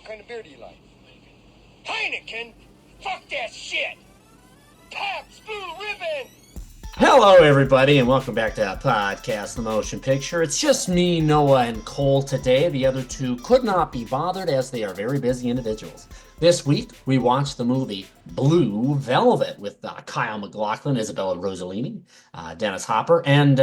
kind of beer do you like? Heineken? Fuck that shit! Pabst Blue Ribbon! Hello, everybody, and welcome back to our podcast, The Motion Picture. It's just me, Noah, and Cole today. The other two could not be bothered as they are very busy individuals. This week, we watched the movie Blue Velvet with Kyle MacLachlan, Isabella Rossellini, Dennis Hopper, and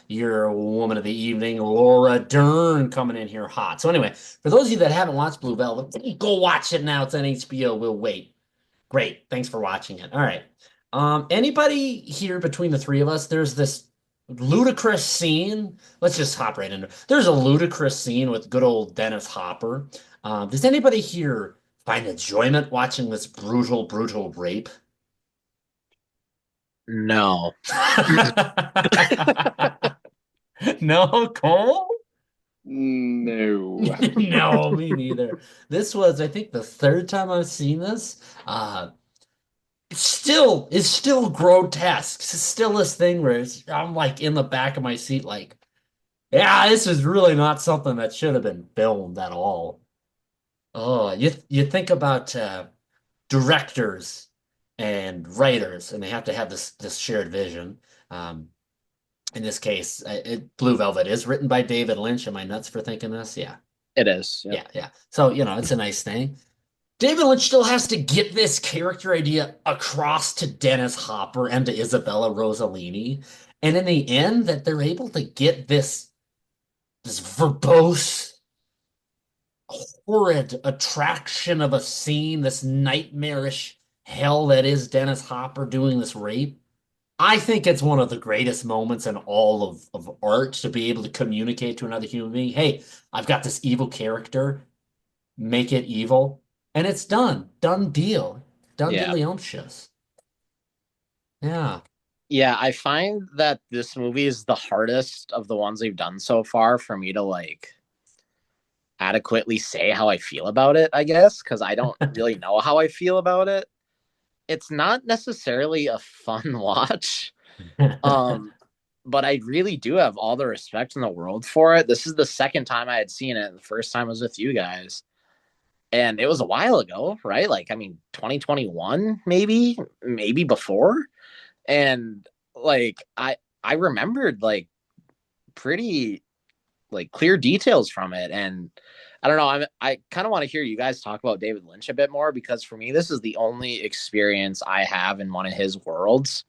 your woman of the evening, Laura Dern, coming in here hot. So anyway, for those of you that haven't watched Blue Velvet, go watch it now. It's on HBO. We'll wait. Great. Thanks for watching it. All right. Anybody here between the three of us, there's this ludicrous scene. Let's just hop right into it. There's a ludicrous scene with good old Dennis Hopper. Does anybody here find enjoyment watching this brutal, brutal rape? No. No, Cole? No. No, me neither. This was, I think, the third time I've seen this. It's still grotesque. It's still this thing where I'm like in the back of my seat, like, yeah, this is really not something that should have been filmed at all. Oh, you think about directors and writers, and they have to have this shared vision. In this case, Blue Velvet is written by David Lynch. Am I nuts for thinking this? Yeah. It is. Yep. Yeah. So, it's a nice thing. David Lynch still has to get this character idea across to Dennis Hopper and to Isabella Rossellini. And in the end, that they're able to get this verbose, horrid attraction of a scene, this nightmarish hell that is Dennis Hopper doing this rape. I think it's one of the greatest moments in all of art to be able to communicate to another human being, hey, I've got this evil character, make it evil. And it's done. Done deal. Done delicious. Yeah. Yeah, I find that this movie is the hardest of the ones they've done so far for me to adequately say how I feel about it, I guess, because I don't really know how I feel about it. It's not necessarily a fun watch. But I really do have all the respect in the world for it. This is the second time I had seen it. The first time was with you guys. And it was a while ago, right? 2021, maybe before. And I remembered pretty clear details from it. And I don't know, I kind of want to hear you guys talk about David Lynch a bit more, because for me, this is the only experience I have in one of his worlds.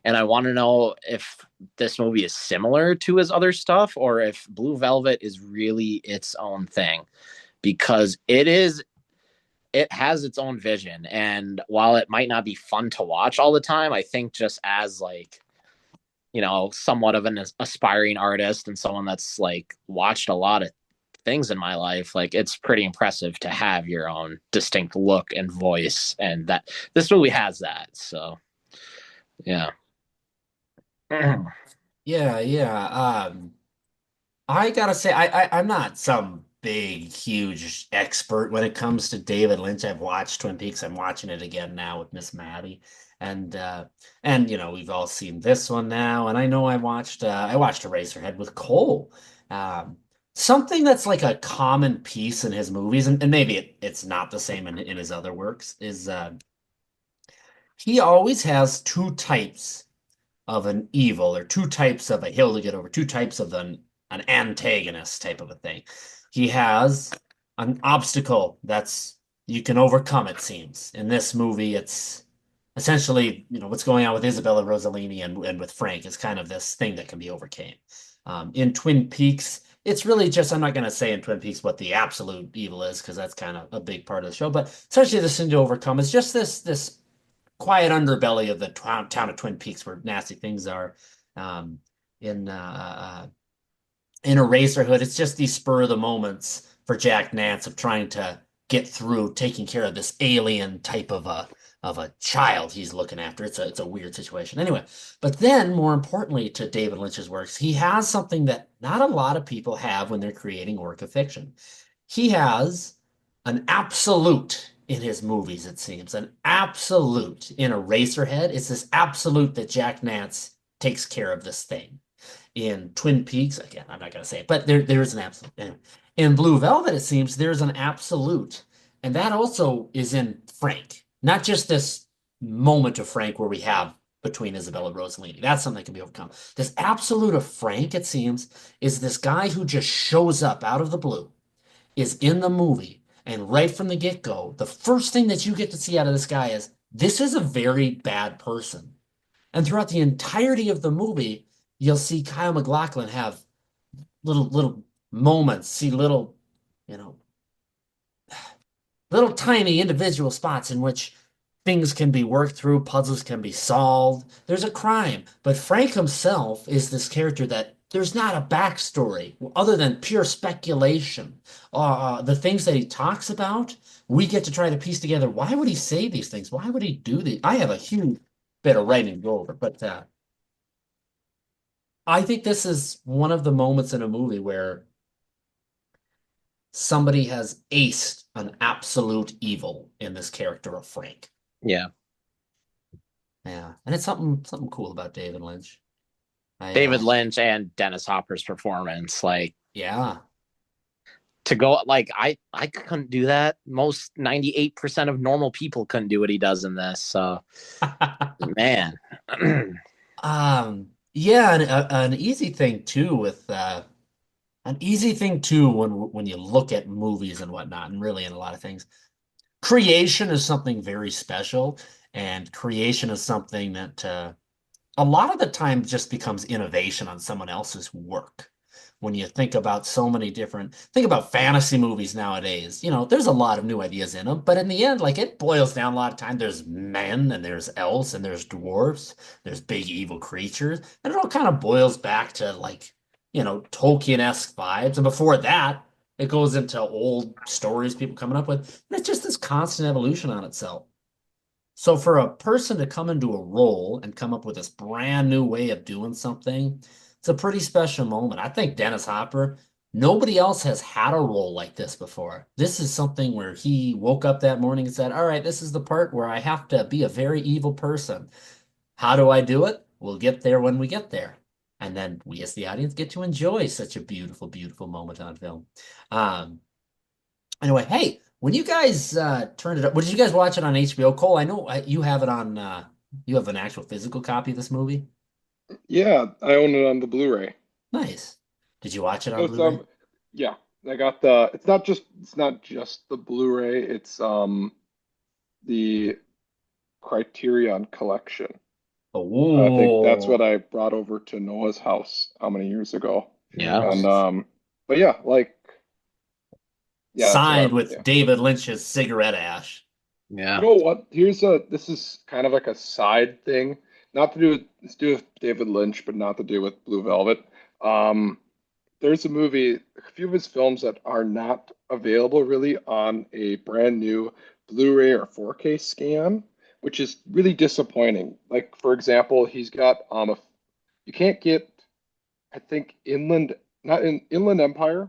And I want to know if this movie is similar to his other stuff or if Blue Velvet is really its own thing. Because it has its own vision. And while it might not be fun to watch all the time, I think just as somewhat of an aspiring artist and someone that's watched a lot of things in my life, it's pretty impressive to have your own distinct look and voice. And that this movie has that. So, yeah. Yeah. I gotta say, I'm not some big, huge expert when it comes to David Lynch. I've watched Twin Peaks. I'm watching it again now with Miss Maddie. And we've all seen this one now. And I know I watched Eraserhead with Cole. Something that's like a common piece in his movies, and maybe it's not the same in his other works, is he always has two types of an evil, or two types of a hill to get over, two types of an antagonist type of a thing. He has an obstacle that's you can overcome, it seems. In this movie, it's essentially, what's going on with Isabella Rossellini and with Frank is kind of this thing that can be overcame. In Twin Peaks, it's really just, I'm not going to say in Twin Peaks what the absolute evil is, because that's kind of a big part of the show, but essentially this thing to overcome is just this quiet underbelly of the town of Twin Peaks where nasty things are. In Eraserhead, it's just these spur of the moments for Jack Nance of trying to get through taking care of this alien type of a child he's looking after. It's a weird situation. Anyway, but then more importantly to David Lynch's works, he has something that not a lot of people have when they're creating work of fiction. He has an absolute in his movies, it seems. An absolute in Eraserhead. It's this absolute that Jack Nance takes care of this thing. In Twin Peaks, again, I'm not going to say it, but there is an absolute. In Blue Velvet, it seems there's an absolute, and that also is in Frank. Not just this moment of Frank where we have between Isabella and Rossellini. That's something that can be overcome. This absolute of Frank, it seems, is this guy who just shows up out of the blue, is in the movie, and right from the get-go, the first thing that you get to see out of this guy is this is a very bad person. And throughout the entirety of the movie, you'll see Kyle MacLachlan have little moments, see little, you know, little tiny individual spots in which things can be worked through, puzzles can be solved. There's a crime, but Frank himself is this character that there's not a backstory other than pure speculation. The things that he talks about, we get to try to piece together. Why would he say these things? Why would he do these? I have a huge bit of writing to go over, but I think this is one of the moments in a movie where somebody has aced an absolute evil in this character of Frank. Yeah. Yeah, and it's something cool about David Lynch. David Lynch and Dennis Hopper's performance, like, yeah, to go, like, I couldn't do that. Most 98% of normal people couldn't do what he does in this. So, man. Yeah, and an easy thing too with an easy thing too when you look at movies and whatnot, and really in a lot of things, creation is something very special, and creation is something that a lot of the time just becomes innovation on someone else's work. When you think about think about fantasy movies nowadays, there's a lot of new ideas in them, but in the end, like it boils down a lot of time. There's men and there's elves and there's dwarves, there's big evil creatures, and it all kind of boils back to like, Tolkien-esque vibes. And before that, it goes into old stories people coming up with. And it's just this constant evolution on itself. So for a person to come into a role and come up with this brand new way of doing something, it's a pretty special moment. I think Dennis Hopper, nobody else has had a role like this before. This is something where he woke up that morning and said, all right, this is the part where I have to be a very evil person. How do I do it? We'll get there when we get there. And then we as the audience get to enjoy such a beautiful, beautiful moment on film. Anyway, hey, when you guys turned it up, did you guys watch it on HBO? Cole, I know you have it on, you have an actual physical copy of this movie. Yeah, I own it on the Blu-ray. Nice. Did you watch it on So it's Blu-ray? yeah, I got it's not just the Blu-ray, it's the Criterion collection. I think that's what Oh, I brought over to Noah's house how many years ago. Yeah. And nice. but yeah, like yeah, that's what Signed I'm with yeah. David Lynch's cigarette ash. Yeah. You know what? This is kind of like a side thing, not to do with it's to do with David Lynch, but not to do with Blue Velvet. Um, there's a movie, a few of his films that are not available really on a brand new Blu-ray or 4K scan, which is really disappointing. Like for example, he's got you can't get I think not in Inland Empire.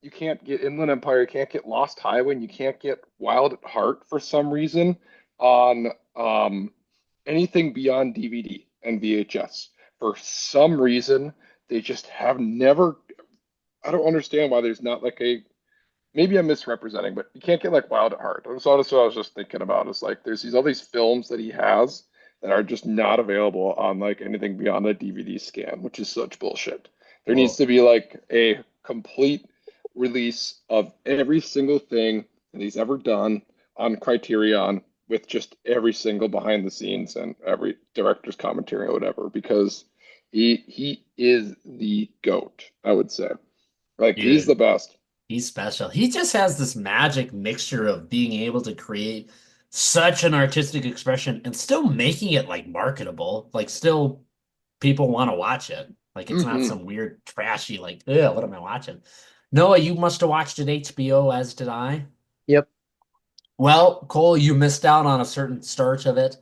You can't get Inland Empire, you can't get Lost Highway, and you can't get Wild at Heart for some reason on anything beyond DVD and VHS. For some reason, they just have never. I don't understand why there's not like a. Maybe I'm misrepresenting, but you can't get like Wild at Heart. That's honestly what I was just thinking about. Is like there's all these films that he has that are just not available on like anything beyond a DVD scan, which is such bullshit. There needs Whoa. to be like a complete release of every single thing that he's ever done on Criterion with just every single behind the scenes and every director's commentary or whatever, because he is the GOAT, I would say. Like he's the Dude, best. he's special. He just has this magic mixture of being able to create such an artistic expression and still making it like marketable. Like still people want to watch it. Like it's not Hmm. some weird trashy like, ugh, what am I watching? Noah, you must have watched it HBO, as did I. Yep. Well, Cole, you missed out on a certain start of it.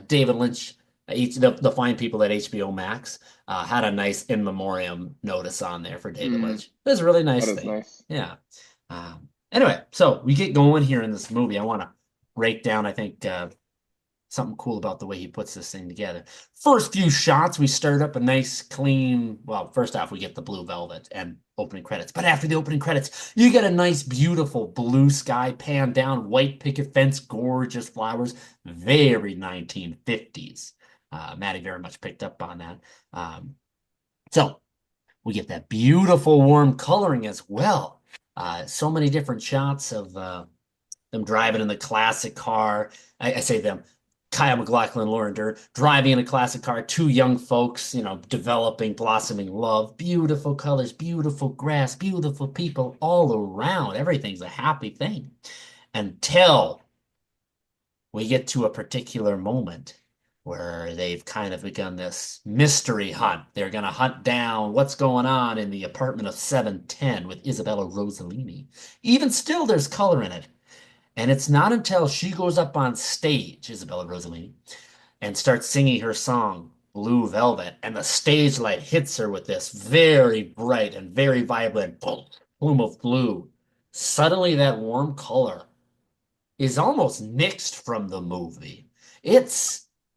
David Lynch, the fine people at HBO Max, had a nice in memoriam notice on there for David Mm, Lynch. It was a really that nice is thing. nice. Yeah. Anyway, so we get going here in this movie. I want to break down, I think, something cool about the way he puts this thing together. First few shots, we start up a nice, clean. Well, first off, we get the blue velvet and opening credits. But after the opening credits, you get a nice, beautiful blue sky, pan down, white picket fence, gorgeous flowers, very 1950s. Maddie very much picked up on that. So we get that beautiful warm coloring as well. So many different shots of them driving in the classic car. I say them, Kyle MacLachlan, Laura Dern, driving in a classic car, two young folks, developing, blossoming love, beautiful colors, beautiful grass, beautiful people all around. Everything's a happy thing until we get to a particular moment where they've kind of begun this mystery hunt. They're going to hunt down what's going on in the apartment of 710 with Isabella Rossellini. Even still, there's color in it. And it's not until she goes up on stage, Isabella Rossellini, and starts singing her song, Blue Velvet, and the stage light hits her with this very bright and very vibrant plume of blue. Suddenly, that warm color is almost nixed from the movie.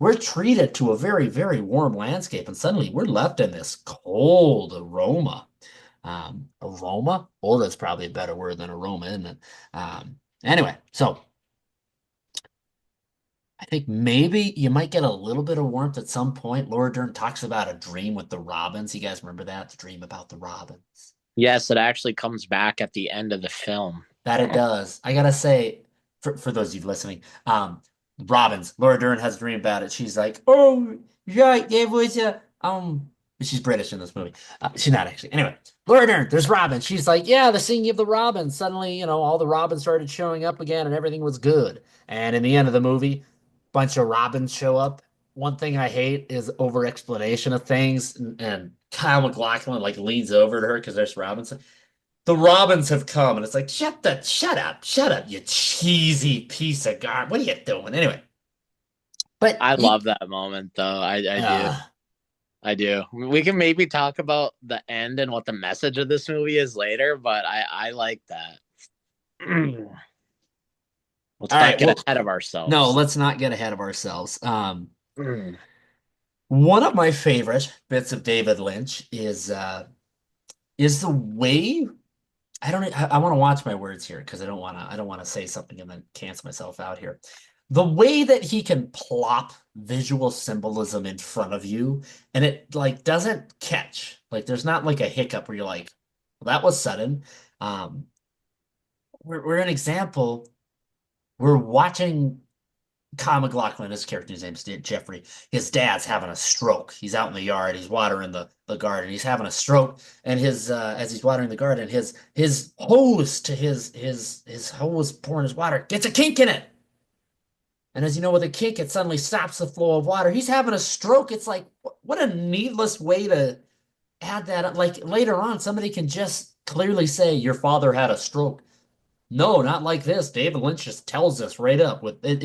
We're treated to a very, very warm landscape, and suddenly we're left in this cold aroma. Aroma? Aura is probably a better word than aroma, isn't it? Anyway, so I think maybe you might get a little bit of warmth at some point. Laura Dern talks about a dream with the robins. You guys remember that? The dream about the robins. Yes, it actually comes back at the end of the film. That it does. I gotta say, for those of you listening, robins. Laura Dern has a dream about it. She's like, oh, right, there was a she's British in this movie. She's not actually. Anyway, Laura Dern, there's Robin. She's like, yeah, the singing of the robins. Suddenly, all the robins started showing up again and everything was good. And in the end of the movie, bunch of robins show up. One thing I hate is over explanation of things. And Kyle MacLachlan like leans over to her because there's robins. The robins have come, and it's like, shut up, you cheesy piece of garbage. What are you doing? Anyway. But I love that moment though. I do. We can maybe talk about the end and what the message of this movie is later, but I like that. Let's not get ahead of ourselves. No, let's not get ahead of ourselves. One of my favorite bits of David Lynch is the way I want to watch my words here because I don't want to say something and then cancel myself out here. The way that he can plop visual symbolism in front of you and it like doesn't catch. Like there's not like a hiccup where you're like, well, that was sudden. We're an example. We're watching Kyle MacLachlan, his character's name's Jeffrey. His dad's having a stroke. He's out in the yard. He's watering the garden. He's having a stroke, and his as he's watering the garden, his hose to his hose pouring his water gets a kink in it. And as you know, with a kink, it suddenly stops the flow of water. He's having a stroke. It's like, what a needless way to add that. Like later on, somebody can just clearly say your father had a stroke. No, not like this. David Lynch just tells us right up with it.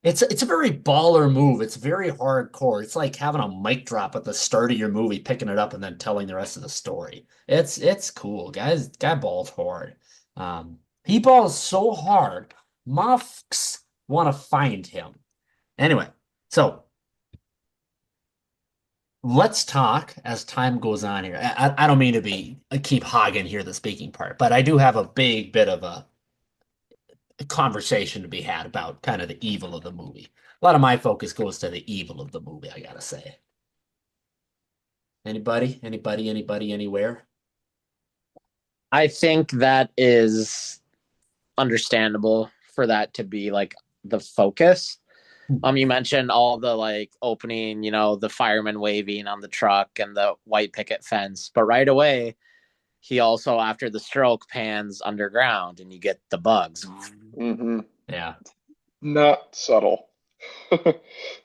It's a very baller move. It's very hardcore. It's like having a mic drop at the start of your movie, picking it up and then telling the rest of the story. It's cool. Guy balls hard. He balls so hard, mofks want to find him. Anyway, so let's talk as time goes on here. I don't mean to keep hogging here the speaking part, but I do have a big bit of a conversation to be had about kind of the evil of the movie. A lot of my focus goes to the evil of the movie, I gotta say. Anybody, anywhere? I think that is understandable for that to be like the focus. You mentioned all the like opening, the fireman waving on the truck and the white picket fence, but right away he also, after the stroke, pans underground and you get the bugs. Mm-hmm. Yeah. Not subtle.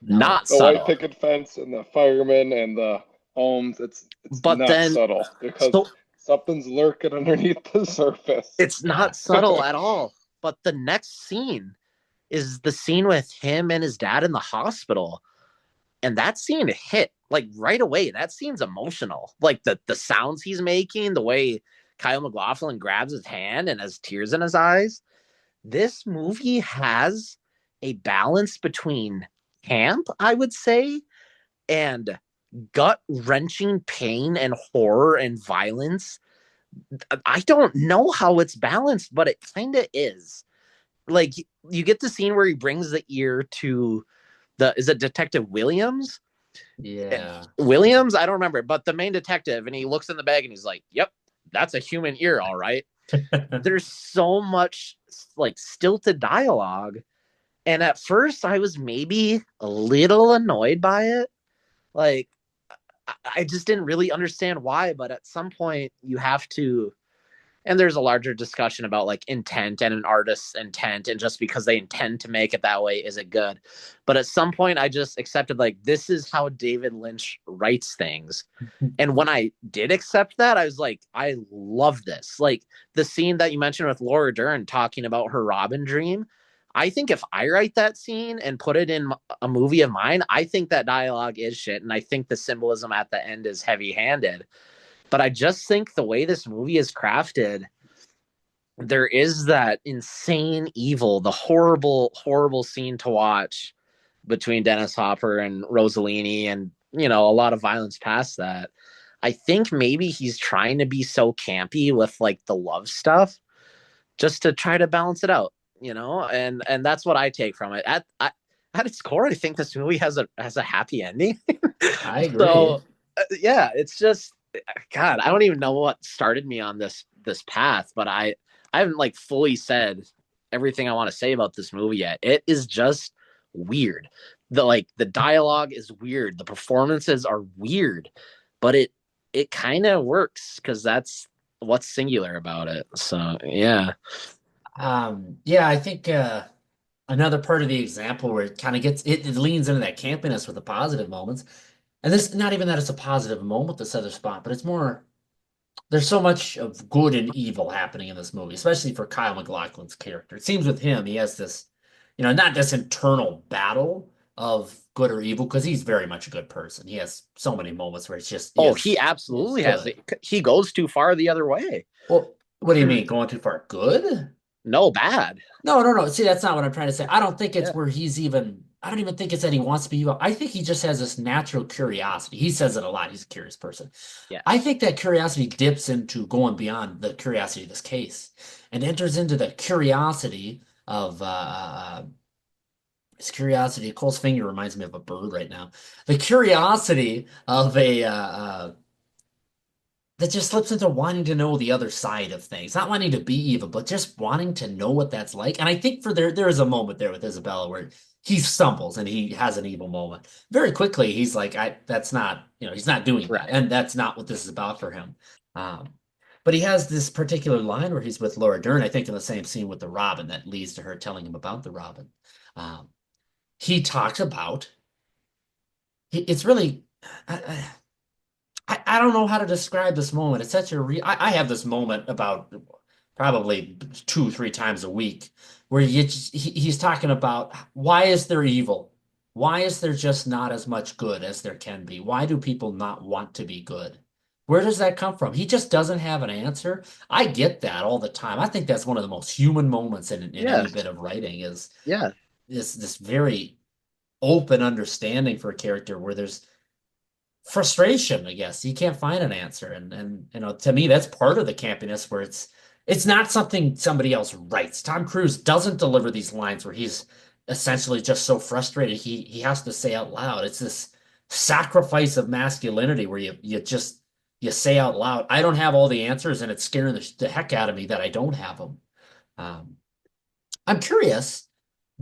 Not the subtle. White picket fence and the firemen and the homes, it's but not then, subtle because something's lurking underneath the surface. It's not subtle at all. But the next scene is the scene with him and his dad in the hospital. And that scene hit like right away. That scene's emotional. Like the sounds he's making, the way Kyle MacLachlan grabs his hand and has tears in his eyes. This movie has a balance between camp, I would say, and gut-wrenching pain and horror and violence. I don't know how it's balanced, but it kind of is. Like, you get the scene where he brings the ear to is it Detective Williams? Yeah. Williams, I don't remember, but the main detective, and he looks in the bag and he's like, "Yep, that's a human ear, all right." There's so much like stilted dialogue, and at first I was maybe a little annoyed by it. Like, I just didn't really understand why, but at some point you have to, and there's a larger discussion about like intent and an artist's intent, and just because they intend to make it that way, is it good? But at some point I just accepted, like, this is how David Lynch writes things. And when I did accept that, I was like, I love this. Like, the scene that you mentioned with Laura Dern talking about her Robin dream, I think if I write that scene and put it in a movie of mine, I think that dialogue is shit, and I think the symbolism at the end is heavy-handed. But I just think the way this movie is crafted, there is that insane evil, the horrible, horrible scene to watch between Dennis Hopper and Rossellini, and, you know, a lot of violence past that. I think maybe he's trying to be so campy with like the love stuff just to try to balance it out, you know? And that's what I take from it. At its core, I think this movie has a happy ending. I agree. So yeah, it's just, God, I don't even know what started me on this path, but I haven't like fully said everything I want to say about this movie yet. It is just weird. The dialogue is weird. The performances are weird, but it kind of works because that's what's singular about it. So yeah. Yeah, I think another part of the example where it kind of it leans into that campiness with the positive moments. And this, not even that it's a positive moment, this other spot, but it's more, there's so much of good and evil happening in this movie, especially for Kyle MacLachlan's character. It seems with him, he has this, not this internal battle of good or evil, because he's very much a good person. He has so many moments where it's just, He absolutely has good. it. He goes too far the other way. Well, what do you mean, going too far? Good? No, bad. No. See, that's not what I'm trying to say. I don't think it's where I don't even think it's that he wants to be evil. I think he just has this natural curiosity. He says it a lot. He's a curious person. Yeah. I think that curiosity dips into going beyond the curiosity of this case and enters into the curiosity of his curiosity. Cole's finger reminds me of a bird right now. The curiosity of a that just slips into wanting to know the other side of things, not wanting to be evil, but just wanting to know what that's like. And I think there is a moment there with Isabella where he stumbles and he has an evil moment. Very quickly, he's like, that's not, he's not doing that. And that's not what this is about for him. But he has this particular line where he's with Laura Dern, I think in the same scene with the Robin that leads to her telling him about the Robin. He talks about, it's really, I don't know how to describe this moment. It's such I have this moment about probably 2, 3 times a week where he's talking about, why is there evil? Why is there just not as much good as there can be? Why do people not want to be good? Where does that come from? He just doesn't have an answer. I get that all the time. I think that's one of the most human moments in any bit of writing is this very open understanding for a character where there's frustration, I guess. You can't find an answer. And to me, that's part of the campiness where it's not something somebody else writes. Tom Cruise doesn't deliver these lines where he's essentially just so frustrated he has to say out loud. It's this sacrifice of masculinity where you say out loud, I don't have all the answers, and it's scaring the heck out of me that I don't have them. I'm curious.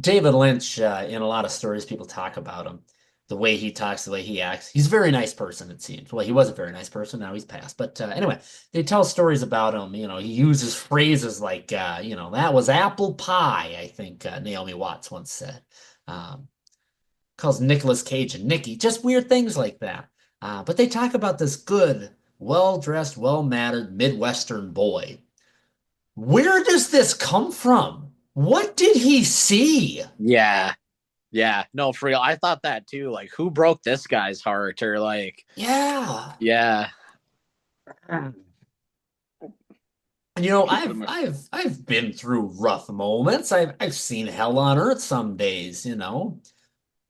David Lynch, in a lot of stories, people talk about him, the way he talks, the way he acts. He's a very nice person, it seems. Well, he was a very nice person. Now he's passed. But anyway, they tell stories about him. He uses phrases like, that was apple pie, I think Naomi Watts once said. Calls Nicolas Cage and Nicky, just weird things like that. But they talk about this good, well-dressed, well-mannered Midwestern boy. Where does this come from? What did he see? Yeah. No, for real. I thought that too. Like, who broke this guy's heart? Or like, yeah. Yeah. You know, Keep it I've in my. I've I've been through rough moments. I've seen hell on earth some days, you know.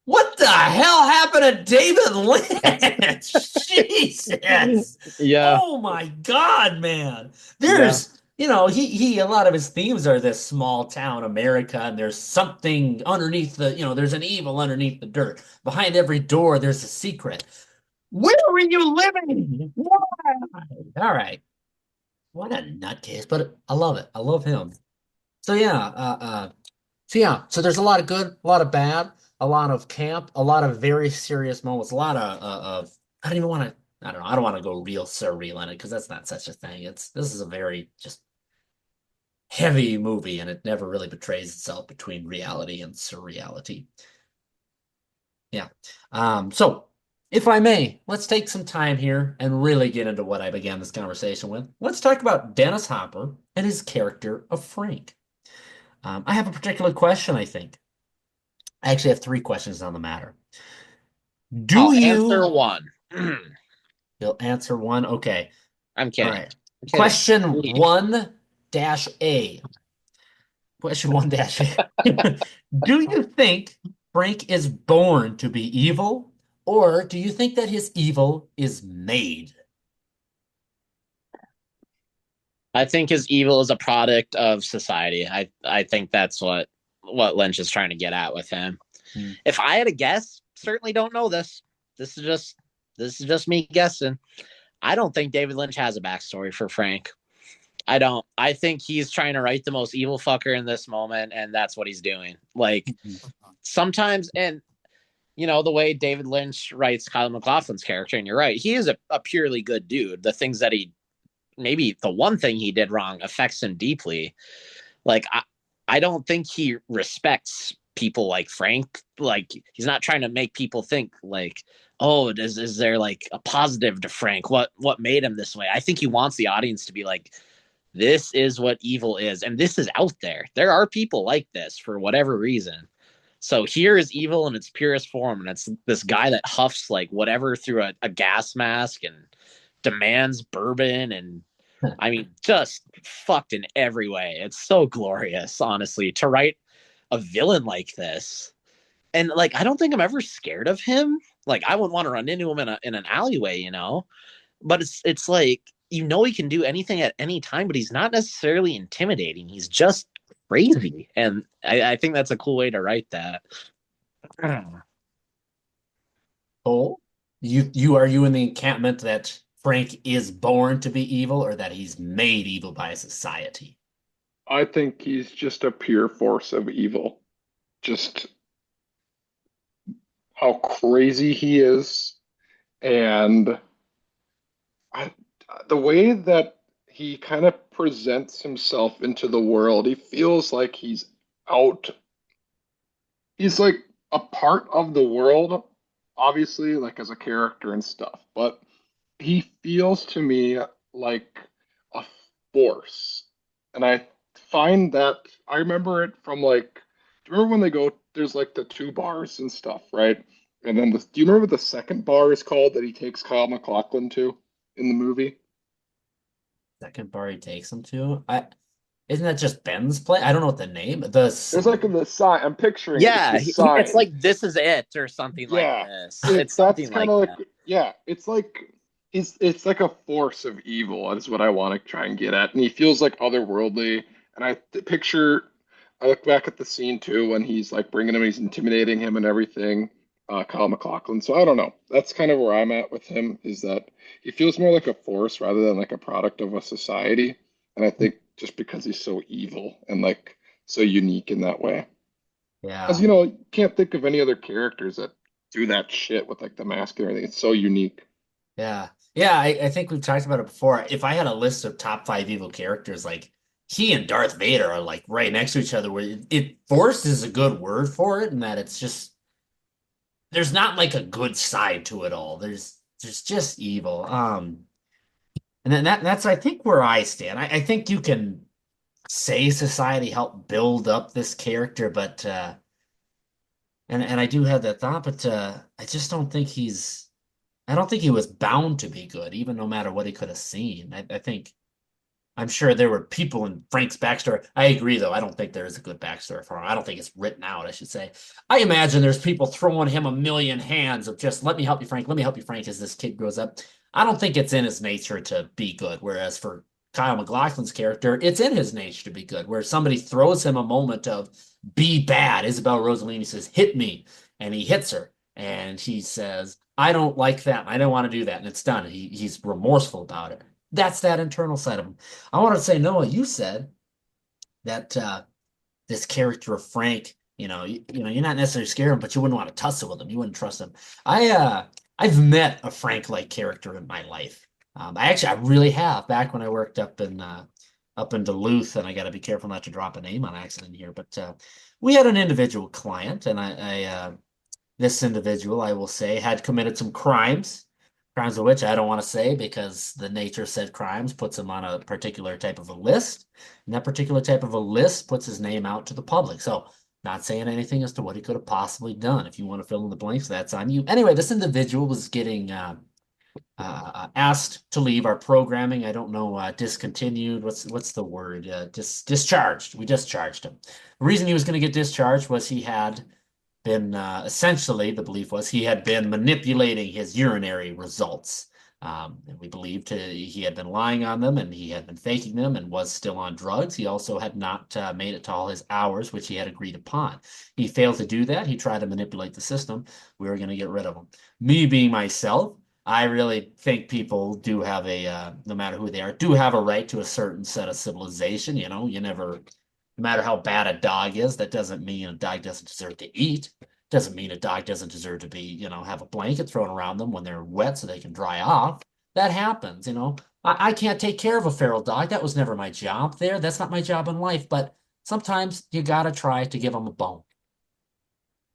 What the hell happened to David Lynch? Jesus. Yeah, Oh my God, man. yeah. He a lot of his themes are this small town America, and there's something underneath there's an evil underneath the dirt. Behind every door, there's a secret. Where were you living? Why? All right. What a nutcase, but I love it. I love him. So yeah, so there's a lot of good, a lot of bad, a lot of camp, a lot of very serious moments, a lot of I don't even want to I don't know, I don't want to go real surreal in it because that's not such a thing. This is a very just heavy movie and it never really betrays itself between reality and surreality. Yeah. So if I may, let's take some time here and really get into what I began this conversation with. Let's talk about Dennis Hopper and his character of Frank. I have a particular question, I think. I actually have three questions on the matter. Do I'll answer you? one. You'll answer one. Okay. I'm All kidding. right. I'm kidding. Question 1-A. Question 1-A. Do you think Frank is born to be evil, or do you think that his evil is made? I think his evil is a product of society. I think that's what Lynch is trying to get at with him. Hmm. If I had a guess, certainly don't know this. This is just this is just me guessing. I don't think David Lynch has a backstory for Frank. I don't. I think he's trying to write the most evil fucker in this moment, and that's what he's doing. Like sometimes, and the way David Lynch writes Kyle MacLachlan's character, and you're right, he is a purely good dude. The things that maybe the one thing he did wrong affects him deeply. Like I don't think he respects people like Frank. Like he's not trying to make people think like, oh, is there like a positive to Frank? What made him this way? I think he wants the audience to be like, this is what evil is, and this is out there. There are people like this for whatever reason. So here is evil in its purest form, and it's this guy that huffs like whatever through a gas mask and demands bourbon and I mean, just fucked in every way. It's so glorious, honestly, to write a villain like this. And like, I don't think I'm ever scared of him. Like, I wouldn't want to run into him in an alleyway, But it's like he can do anything at any time, but he's not necessarily intimidating. He's just crazy, and I think that's a cool way to write that. Oh, you are you in the encampment that Frank is born to be evil, or that he's made evil by society? I think he's just a pure force of evil. Just how crazy he is, and I, the way that he kind of presents himself into the world, he feels like he's out. He's like a part of the world, obviously, like as a character and stuff, but he feels to me like a force. And I find that I remember it from like, do you remember when they go, there's like the two bars and stuff, right? And then do you remember what the second bar is called that he takes Kyle MacLachlan to in the movie? Second bar he takes him to. I Isn't that just Ben's play? I don't know what the name. The There's like the sign, I'm picturing it, it's Yeah, the it's sign. like this is it or something like Yeah, this. It's that's something kind like of like that. yeah, it's like it's like a force of evil. That's what I want to try and get at. And he feels like otherworldly. And picture, I look back at the scene too when he's like bringing him, he's intimidating him and everything. Kyle MacLachlan. So I don't know. That's kind of where I'm at with him. Is that he feels more like a force rather than like a product of a society. And I think just because he's so evil and like so unique in that way. Because, Yeah. you can't think of any other characters that do that shit with like the mask and everything. It's so unique. Yeah. Yeah, I think we've talked about it before. If I had a list of top five evil characters, like he and Darth Vader are like right next to each other, where force is a good word for it, and that it's just there's not like a good side to it all. There's just evil. And then that's I think where I stand. I think you can say society helped build up this character, but and I do have that thought, but I just don't think I don't think he was bound to be good, even no matter what he could have seen. I think I'm sure there were people in Frank's backstory. I agree, though. I don't think there is a good backstory for him. I don't think it's written out, I should say. I imagine there's people throwing him a million hands of just, let me help you, Frank. Let me help you, Frank, as this kid grows up. I don't think it's in his nature to be good. Whereas for Kyle MacLachlan's character, it's in his nature to be good, where somebody throws him a moment of be bad. Isabel Rossellini says, hit me. And he hits her. And he says, I don't like that. I don't want to do that. And it's done. He's remorseful about it. That's that internal side of him. I want to say, Noah, you said that this character of Frank, you're not necessarily scared of him, but you wouldn't want to tussle with him. You wouldn't trust him. I've met a Frank-like character in my life. I really have. Back when I worked up in Duluth, and I got to be careful not to drop a name on accident here, but we had an individual client, and this individual, I will say, had committed some crimes of which I don't want to say because the nature of said crimes puts him on a particular type of a list, and that particular type of a list puts his name out to the public. So, not saying anything as to what he could have possibly done. If you want to fill in the blanks, that's on you. Anyway, this individual was getting asked to leave our programming. I don't know, discontinued. What's the word? Discharged. We discharged him. The reason he was going to get discharged was he had been essentially, the belief was he had been manipulating his urinary results. And we believed he had been lying on them and he had been faking them and was still on drugs. He also had not made it to all his hours, which he had agreed upon. He failed to do that. He tried to manipulate the system. We were going to get rid of him. Me being myself, I really think people do have no matter who they are, do have a right to a certain set of civilization. You never, no matter how bad a dog is, that doesn't mean a dog doesn't deserve to eat. Doesn't mean a dog doesn't deserve to be, have a blanket thrown around them when they're wet so they can dry off. That happens. I can't take care of a feral dog. That was never my job there. That's not my job in life. But sometimes you got to try to give them a bone.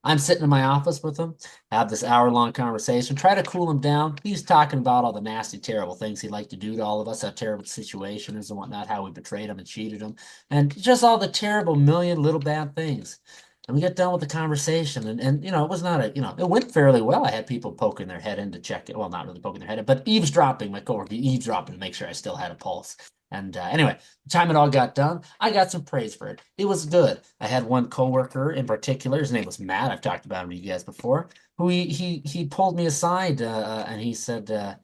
I'm sitting in my office with him, have this hour-long conversation, try to cool him down. He's talking about all the nasty, terrible things he'd like to do to all of us, how terrible the situation is and whatnot, how we betrayed him and cheated him, and just all the terrible million little bad things. And we get done with the conversation, and it was not it went fairly well. I had people poking their head in to check it. Well, not really poking their head in, but eavesdropping, my coworker eavesdropping to make sure I still had a pulse. And anyway, the time it all got done, I got some praise for it. It was good. I had one coworker in particular. His name was Matt. I've talked about him to you guys before. Who he pulled me aside and he said,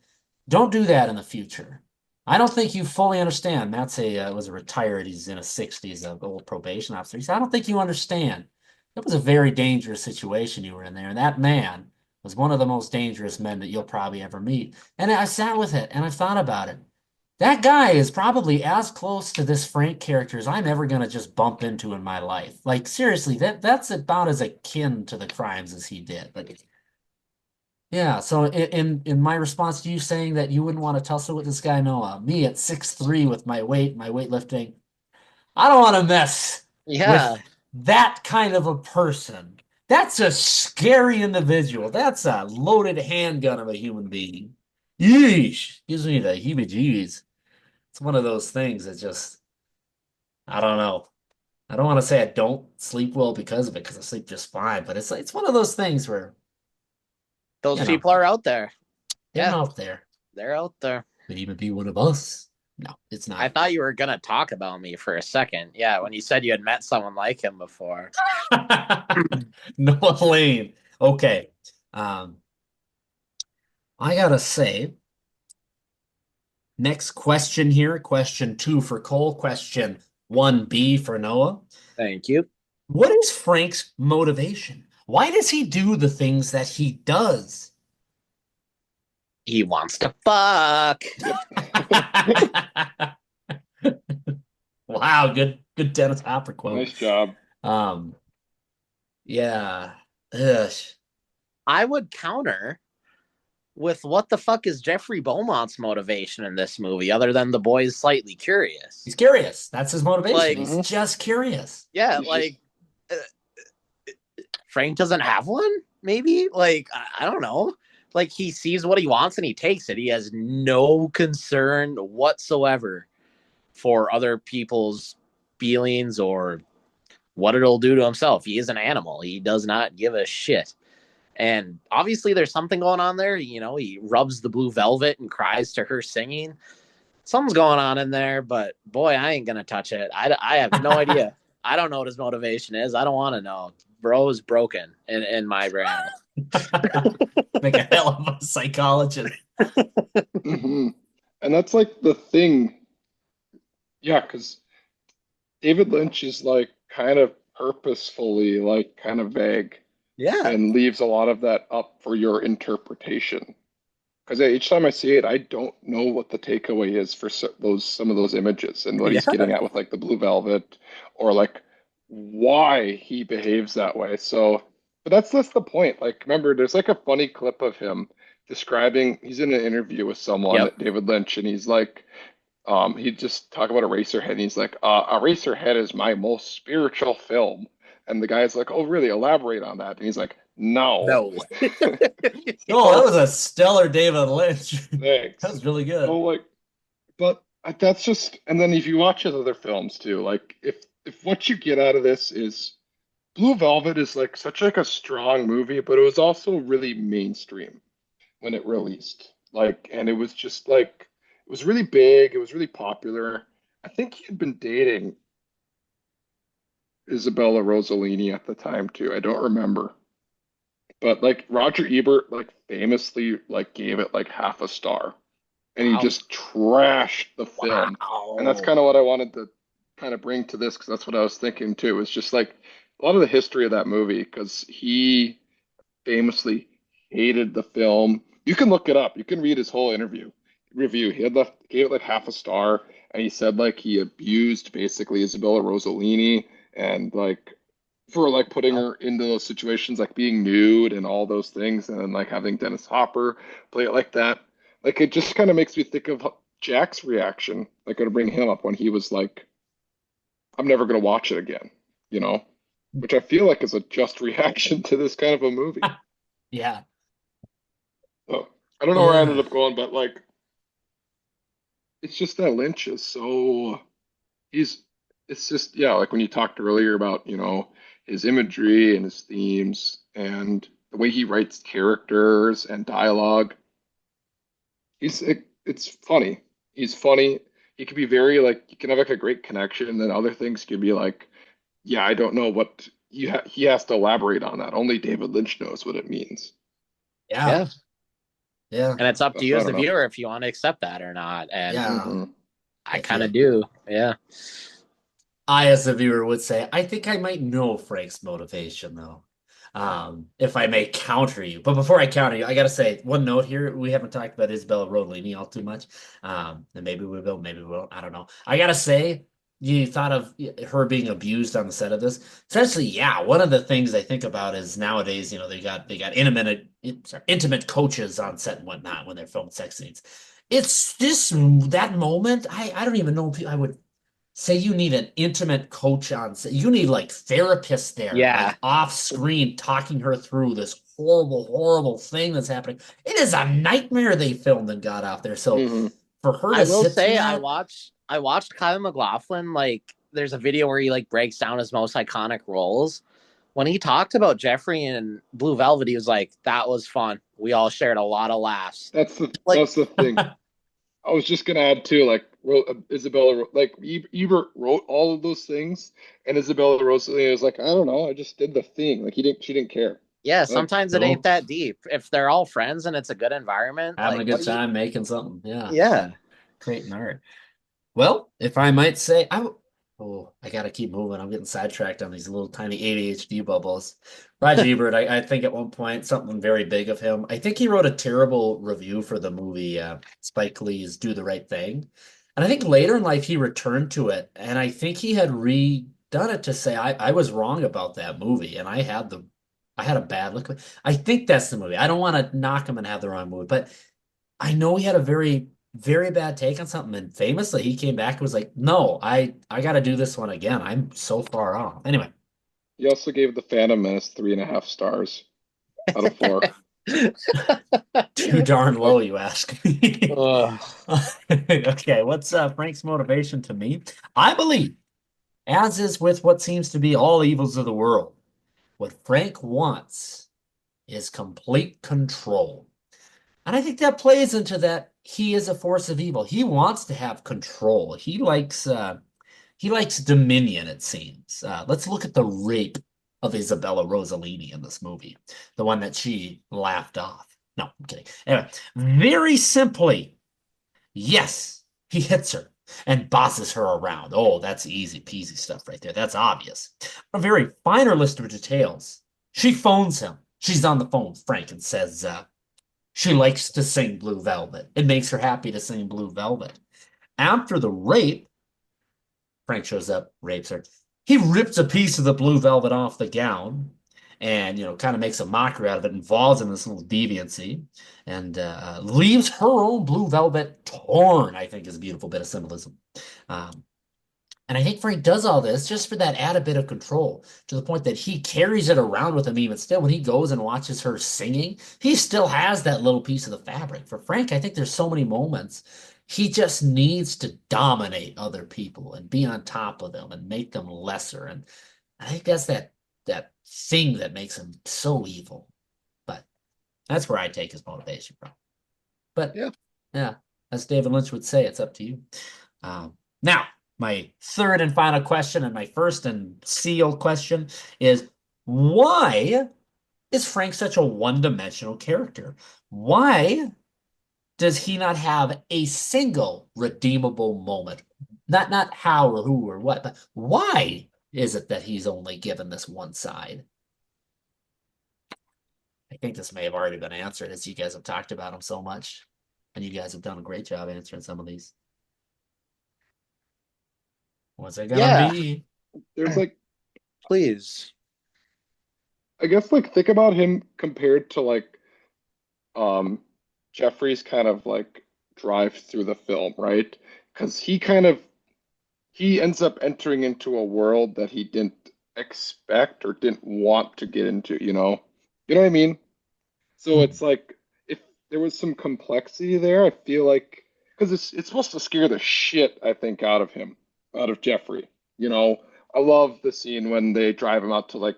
"Don't do that in the future. I don't think you fully understand." Matt's was a retired. He's in his 60s, an old probation officer. He said, "I don't think you understand. It was a very dangerous situation you were in there, and that man was one of the most dangerous men that you'll probably ever meet." And I sat with it and I thought about it. That guy is probably as close to this Frank character as I'm ever gonna just bump into in my life. Like seriously, that's about as akin to the crimes as he did. But yeah, so in my response to you saying that you wouldn't want to tussle with this guy, no, me at 6'3" with my weightlifting, I don't want to mess with that kind of a person. That's a scary individual. That's a loaded handgun of a human being. Yeesh, gives me the heebie-jeebies. It's one of those things that just, I don't know. I don't want to say I don't sleep well because of it, because I sleep just fine, but it's one of those things where those people are out there. They're out there. They're out there. Could even be one of us. No, it's not. I thought you were going to talk about me for a second. Yeah, when you said you had met someone like him before. Noah Lane. Okay. I gotta say, next question here, question 2 for Cole, question 1B for Noah. Thank you. What is Frank's motivation? Why does he do the things that he does? He wants to fuck. Wow, good Dennis Hopper quote. Nice job. Yeah. Ugh. I would counter with what the fuck is Jeffrey Beaumont's motivation in this movie other than the boy's slightly curious? He's curious. That's his motivation. Like, he's just curious. Yeah, like Frank doesn't have one, maybe? Like, I don't know. Like, he sees what he wants and he takes it. He has no concern whatsoever for other people's feelings or what it'll do to himself. He is an animal. He does not give a shit. And obviously there's something going on there. He rubs the blue velvet and cries to her singing. something's going on in there, but boy, I ain't gonna touch it. I have no idea. I don't know what his motivation is. I don't want to know. Bro is broken in my brain. Like a hell of a psychologist. Hmm. And that's like the thing. Yeah, because David Lynch is like kind of purposefully like kind of vague Yeah, and leaves a lot of that up for your interpretation. Because each time I see it, I don't know what the takeaway is for some of those images and what yeah, he's getting at with like the blue velvet or like why he behaves that way. So, but that's the point. Like, remember, there's like a funny clip of him describing he's in an interview with someone, yep. David Lynch, and he's like, he just talk about Eraserhead, and he's like, Eraserhead is my most spiritual film. And the guy's like, oh, really? Elaborate on that. And he's like, no. No. Oh, that was a stellar David Lynch. That Thanks. was really So good. like, but that's just, and then if you watch his other films too, like if what you get out of this is Blue Velvet is like such like a strong movie, but it was also really mainstream when it released. Like, and it was just like it was really big, it was really popular. I think he had been dating Isabella Rossellini at the time too. I don't remember. But like Roger Ebert like famously like gave it like half a star and he Wow. just trashed the film. And that's Wow. kind of what I wanted to kind of bring to this because that's what I was thinking too. It's just like a lot of the history of that movie because he famously hated the film. You can look it up. You can read his whole interview review. He had left gave it like half a star, and he said like he abused basically Isabella Rossellini and like for like putting her into those situations like being nude and all those things, and then like having Dennis Hopper play it like that. Like it just kind of makes me think of Jack's reaction. Like to bring him up when he was like, "I'm never gonna watch it again," you know, which I feel like is a just reaction to this kind of a movie. Yeah. So, I don't know where I ended Yeah. up going, but like it's just that Lynch is so he's it's just yeah, like when you talked earlier about, his imagery and his themes and the way he writes characters and dialogue, it's funny. He's funny. He can be very like you can have like a great connection, and then other things can be like, yeah, I don't know what he has to elaborate on that. Only David Lynch knows what it means. Yeah. Yeah. Yeah. And it's up to you So I as the don't know. viewer if you want to accept that or not. And Yeah. Hmm. I I kind of feel do. Yeah. I, as a viewer, would say, I think I might know Frank's motivation, though. If I may counter you. But before I counter you, I gotta say one note here. We haven't talked about Isabella Rossellini all too much. And maybe we will, maybe we won't. I don't know. I gotta say, you thought of her being abused on the set of this. Essentially, yeah. One of the things I think about is nowadays, they got intimate coaches on set and whatnot when they're filming sex scenes. It's this that moment. I don't even know if I would say you need an intimate coach on set. You need like therapists there, Yeah. like off screen, talking her through this horrible, horrible thing that's happening. It is a nightmare they filmed and got out there. So Hmm. for her I to will sit through say that, I watched Kyle MacLachlan, like there's a video where he like breaks down his most iconic roles. When he talked about Jeffrey and Blue Velvet, he was like, that was fun. We all shared a lot of laughs. Like, That's the thing. I was just gonna add too, like Isabella, like Ebert wrote all of those things, and Isabella Rossellini was like, I don't know, I just did the thing. Like she didn't care. yeah, Like, sometimes it ain't no, that deep. If they're all friends and it's a good environment, having like a what good do you time making something. Yeah, Yeah. creating art. Well, if I might say, oh, I gotta keep moving. I'm getting sidetracked on these little tiny ADHD bubbles. Roger Ebert, I think at one point something very big of him. I think he wrote a terrible review for the movie Spike Lee's Do the Right Thing. And I think later in life he returned to it, and I think he had redone it to say I was wrong about that movie, and I had a bad look. I think that's the movie. I don't want to knock him and have the wrong movie, but I know he had a very, very bad take on something, and famously he came back and was like, "No, I got to do this one again. I'm so far off." Anyway, he also gave the Phantom Menace 3.5 stars out of 4. too darn Like, low, you ask me. Ugh. Okay, what's Frank's motivation to me? I believe, as is with what seems to be all evils of the world, what Frank wants is complete control. And I think that plays into that he is a force of evil. He wants to have control. He likes dominion, it seems. Let's look at the rape of Isabella Rossellini in this movie, the one that she laughed off. No, I'm kidding. Anyway, very simply, yes, he hits her and bosses her around. Oh, that's easy peasy stuff right there. That's obvious. A very finer list of details. She phones him. She's on the phone, Frank, and says she likes to sing Blue Velvet. It makes her happy to sing Blue Velvet. After the rape, Frank shows up, rapes her. He rips a piece of the blue velvet off the gown and, kind of makes a mockery out of it, involves in this little deviancy, and leaves her own blue velvet torn, I think is a beautiful bit of symbolism. Um, and I think Frank does all this just for that added bit of control, to the point that he carries it around with him even still. When he goes and watches her singing, he still has that little piece of the fabric. For Frank, I think there's so many moments he just needs to dominate other people and be on top of them and make them lesser. And I think that's that thing that makes him so evil. But that's where I take his motivation from. But yeah, as David Lynch would say, it's up to you. Now, my third and final question, and my first and sealed question, is why is Frank such a one-dimensional character? Why does he not have a single redeemable moment? Not how or who or what, but why is it that he's only given this one side? I think this may have already been answered, as you guys have talked about him so much, and you guys have done a great job answering some of these. What's it gonna be? There's like, Please. I guess, like, think about him compared to like Jeffrey's kind of like drive through the film, right? Because he ends up entering into a world that he didn't expect or didn't want to get into, you know? You know what I mean? So it's like if there was some complexity there, I feel like because it's supposed to scare the shit, I think, out of him, out of Jeffrey. You know, I love the scene when they drive him out to like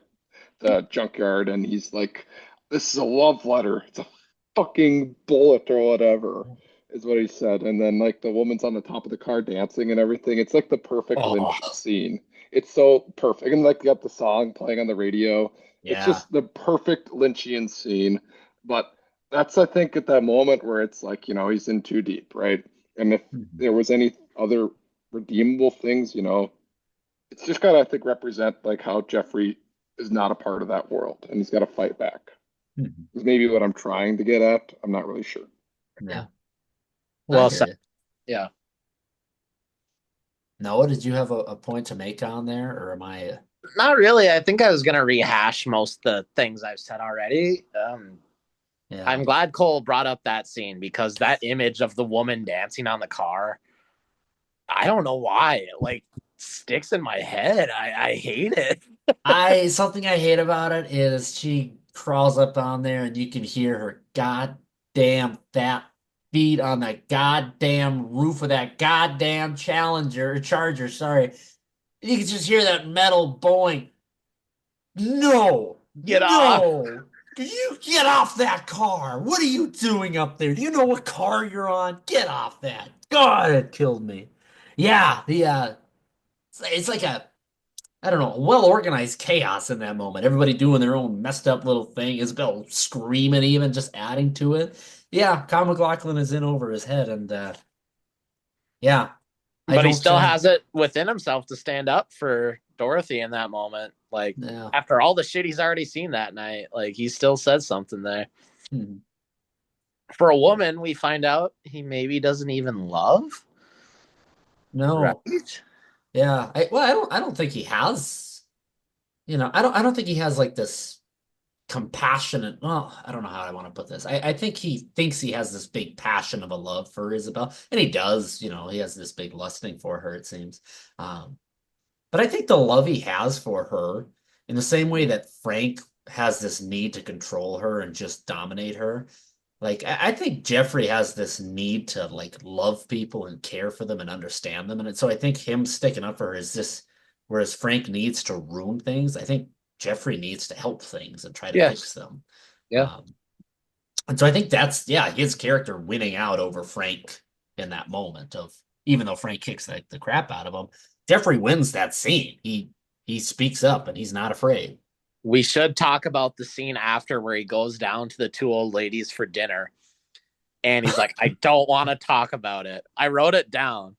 the junkyard and he's like, "This is a love letter. It's a fucking bullet or whatever," is what he said. And then like the woman's on the top of the car dancing and everything. It's like the perfect Oh, Lynch scene. It's so perfect. And like you got the song playing on the radio. It's Yeah. just the perfect Lynchian scene. But that's, I think, at that moment where it's like, he's in too deep, right? And if there was any other redeemable things, it's just got to, I think, represent like how Jeffrey is not a part of that world and he's got to fight back. Is maybe what I'm trying to get at. I'm not really sure. Yeah. well I hear said. you. Yeah. Noah, did you have a point to make on there, or am I? Not really. I think I was going to rehash most of the things I've said already. Yeah. I'm glad Cole brought up that scene because that image of the woman dancing on the car, I don't know why. It like sticks in my head. I hate it. Something I hate about it is she crawls up on there and you can hear her goddamn fat feet on the goddamn roof of that goddamn Charger, sorry. You can just hear that metal Boeing. No, Get off. no. You get off that car. What are you doing up there? Do you know what car you're on? Get off that. God, it killed me. Yeah, it's like I don't know, well-organized chaos in that moment. Everybody doing their own messed up little thing. Isabel screaming, even just adding to it. Yeah, Kyle MacLachlan is in over his head, and yeah, I But he don't. still has it within himself to stand up for Dorothy in that moment. Like, Yeah. after all the shit he's already seen that night, like, he still said something there. For a woman, we find out he maybe doesn't even love. No. Right? Yeah. I don't think he has. I don't think he has like this compassionate. Well, I don't know how I want to put this. I think he thinks he has this big passion of a love for Isabel, and he does. He has this big lusting for her, it seems. But I think the love he has for her, in the same way that Frank has this need to control her and just dominate her, like I think Jeffrey has this need to like love people and care for them and understand them. And so I think him sticking up for her is this, whereas Frank needs to ruin things, I think Jeffrey needs to help things and try to fix Yes. them. Yeah. Um, And so I think that's, yeah, his character winning out over Frank in that moment of, even though Frank kicks the crap out of him, Jeffrey wins that scene. He speaks up and he's not afraid. We should talk about the scene after where he goes down to the two old ladies for dinner. And he's like, I don't want to talk about it. I wrote it down.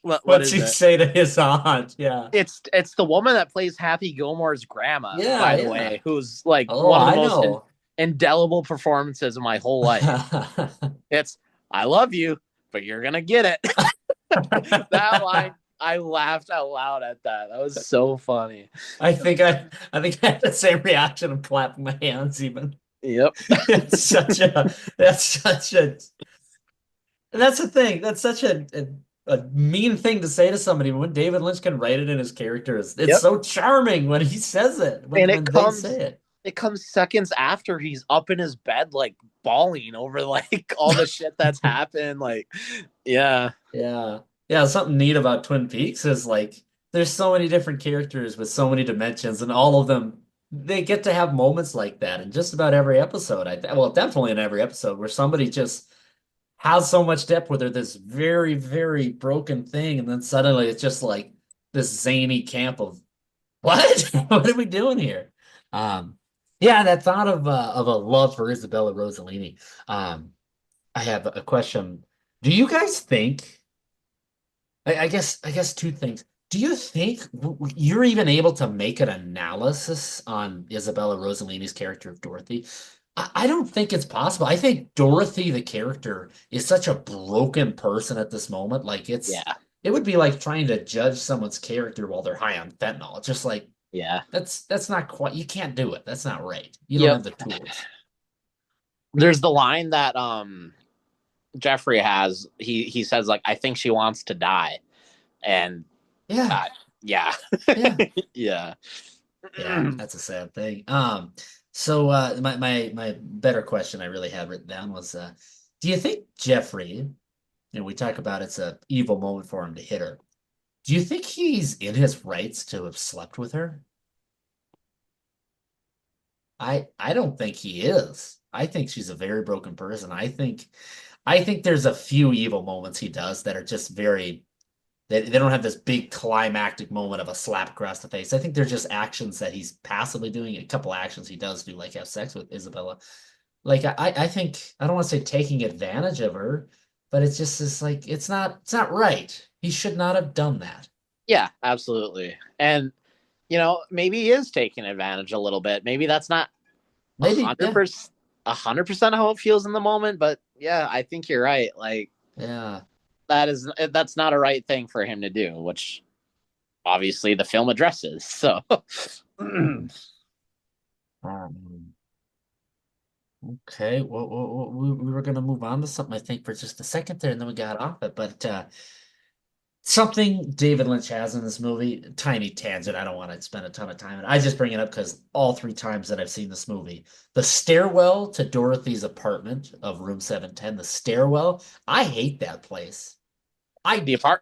What What's is he it? say to his aunt? Yeah. It's the woman that plays Happy Gilmore's grandma, Yeah, by the yeah. way, who's like Oh, one of the I most know. indelible performances of my whole life. It's, I love you, but you're gonna get it. That line, I laughed out loud at that. That was so funny. I think I had the same reaction of clapping my hands even. Yep. That's such a that's the thing. That's such a mean thing to say to somebody. When David Lynch can write it in his characters, it's Yep. so charming when he says it, And when they say it. It comes seconds after he's up in his bed, like bawling over like all the shit that's happened. Like, yeah. Yeah. Yeah, something neat about Twin Peaks is like there's so many different characters with so many dimensions, and all of them they get to have moments like that in just about every episode. Well, definitely in every episode where somebody just has so much depth where they're this very, very broken thing, and then suddenly it's just like this zany camp of what? What are we doing here? Yeah, that thought of a love for Isabella Rossellini. I have a question. Do you guys think? I guess two things. Do you think you're even able to make an analysis on Isabella Rossellini's character of Dorothy? I don't think it's possible. I think Dorothy, the character, is such a broken person at this moment. Like Yeah. it would be like trying to judge someone's character while they're high on fentanyl. It's just like Yeah. that's not quite. You can't do it. That's not right. You don't Yep. have the tools. There's the line that Jeffrey has. He says like, I think she wants to die. And Yeah, yeah. yeah. Yeah. Yeah, that's a sad thing. So my better question I really had written down was, do you think Jeffrey, we talk about it's a evil moment for him to hit her. Do you think he's in his rights to have slept with her? I don't think he is. I think she's a very broken person. I think there's a few evil moments he does that are just very they don't have this big climactic moment of a slap across the face. I think they're just actions that he's passively doing. A couple actions he does do, like have sex with Isabella. Like I think I don't want to say taking advantage of her, but it's just this like it's not right. He should not have done that. Yeah, absolutely. And maybe he is taking advantage a little bit. Maybe that's not Maybe, yeah. 100% how it feels in the moment, but yeah, I think you're right. Like, Yeah. that's not a right thing for him to do, which obviously the film addresses. So Okay, well, we were going to move on to something, I think, for just a second there, and then we got off it. But something David Lynch has in this movie, tiny tangent, I don't want to spend a ton of time on it. I just bring it up because all three times that I've seen this movie, the stairwell to Dorothy's apartment of room 710, the stairwell, I hate that place. the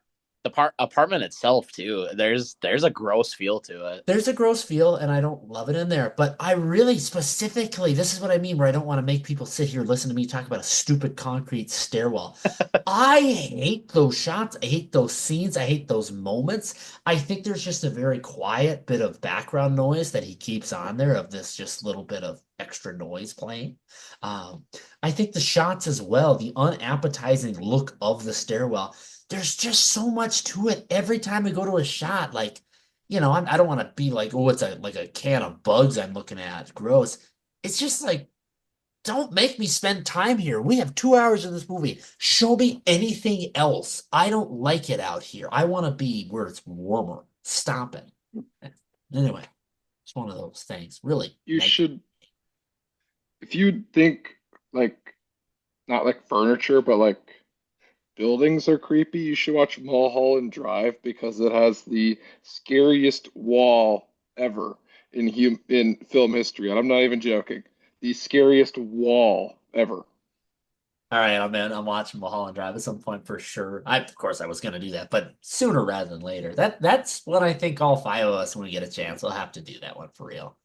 apartment itself too. There's a gross feel to it. There's a gross feel, and I don't love it in there. But I really specifically, this is what I mean, where I don't want to make people sit here listen to me talk about a stupid concrete stairwell. I hate those shots. I hate those scenes. I hate those moments. I think there's just a very quiet bit of background noise that he keeps on there of this just little bit of extra noise playing. I think the shots as well, the unappetizing look of the stairwell. There's just so much to it every time we go to a shot. Like, I don't want to be like, oh, it's like a can of bugs I'm looking at. Gross. It's just like, don't make me spend time here. We have 2 hours of this movie. Show me anything else. I don't like it out here. I want to be where it's warmer. Stop it. Anyway, it's one of those things. Really. You should, if you think like not like furniture, but like buildings are creepy, you should watch Mulholland Drive because it has the scariest wall ever in film history, and I'm not even joking. The scariest wall ever. All right, I'm in. I'm watching Mulholland Drive at some point for sure. Of course, I was going to do that, but sooner rather than later. That's what I think all five of us, when we get a chance, we'll have to do that one for real.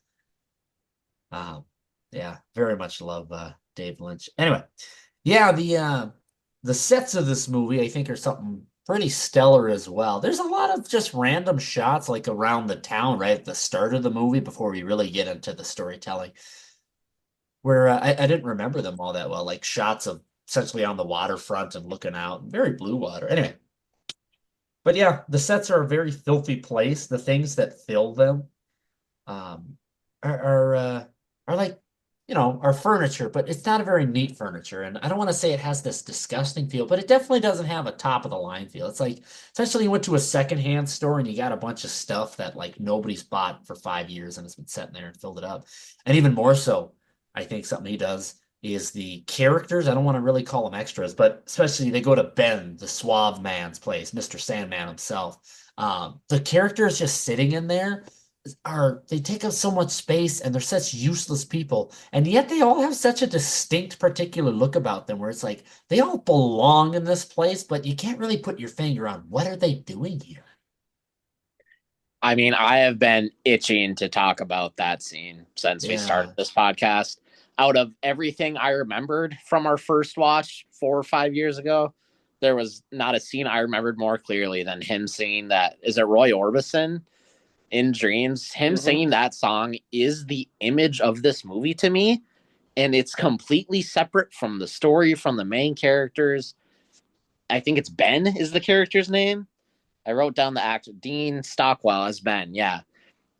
Yeah, very much love David Lynch. Anyway, yeah, the sets of this movie I think are something pretty stellar as well. There's a lot of just random shots like around the town right at the start of the movie before we really get into the storytelling, where I didn't remember them all that well, like shots of essentially on the waterfront and looking out, very blue water. Anyway, but yeah, the sets are a very filthy place. The things that fill them um, are like are furniture, but it's not a very neat furniture. And I don't want to say it has this disgusting feel, but it definitely doesn't have a top of the line feel. It's like essentially you went to a secondhand store and you got a bunch of stuff that like nobody's bought for 5 years and it's been sitting there and filled it up. And even more so, I think something he does is the characters. I don't want to really call them extras, but especially they go to Ben, the suave man's place, Mr. Sandman himself. The characters just sitting in there they take up so much space and they're such useless people, and yet they all have such a distinct particular look about them where it's like they all belong in this place, but you can't really put your finger on what are they doing here. I mean, I have been itching to talk about that scene since we started this podcast. Out of everything I remembered from our first watch 4 or 5 years ago, there was not a scene I remembered more clearly than him singing that. Is it Roy Orbison? In Dreams, him singing that song is the image of this movie to me, and it's completely separate from the story, from the main characters. I think it's Ben is the character's name. I wrote down the actor, Dean Stockwell as Ben. Yeah,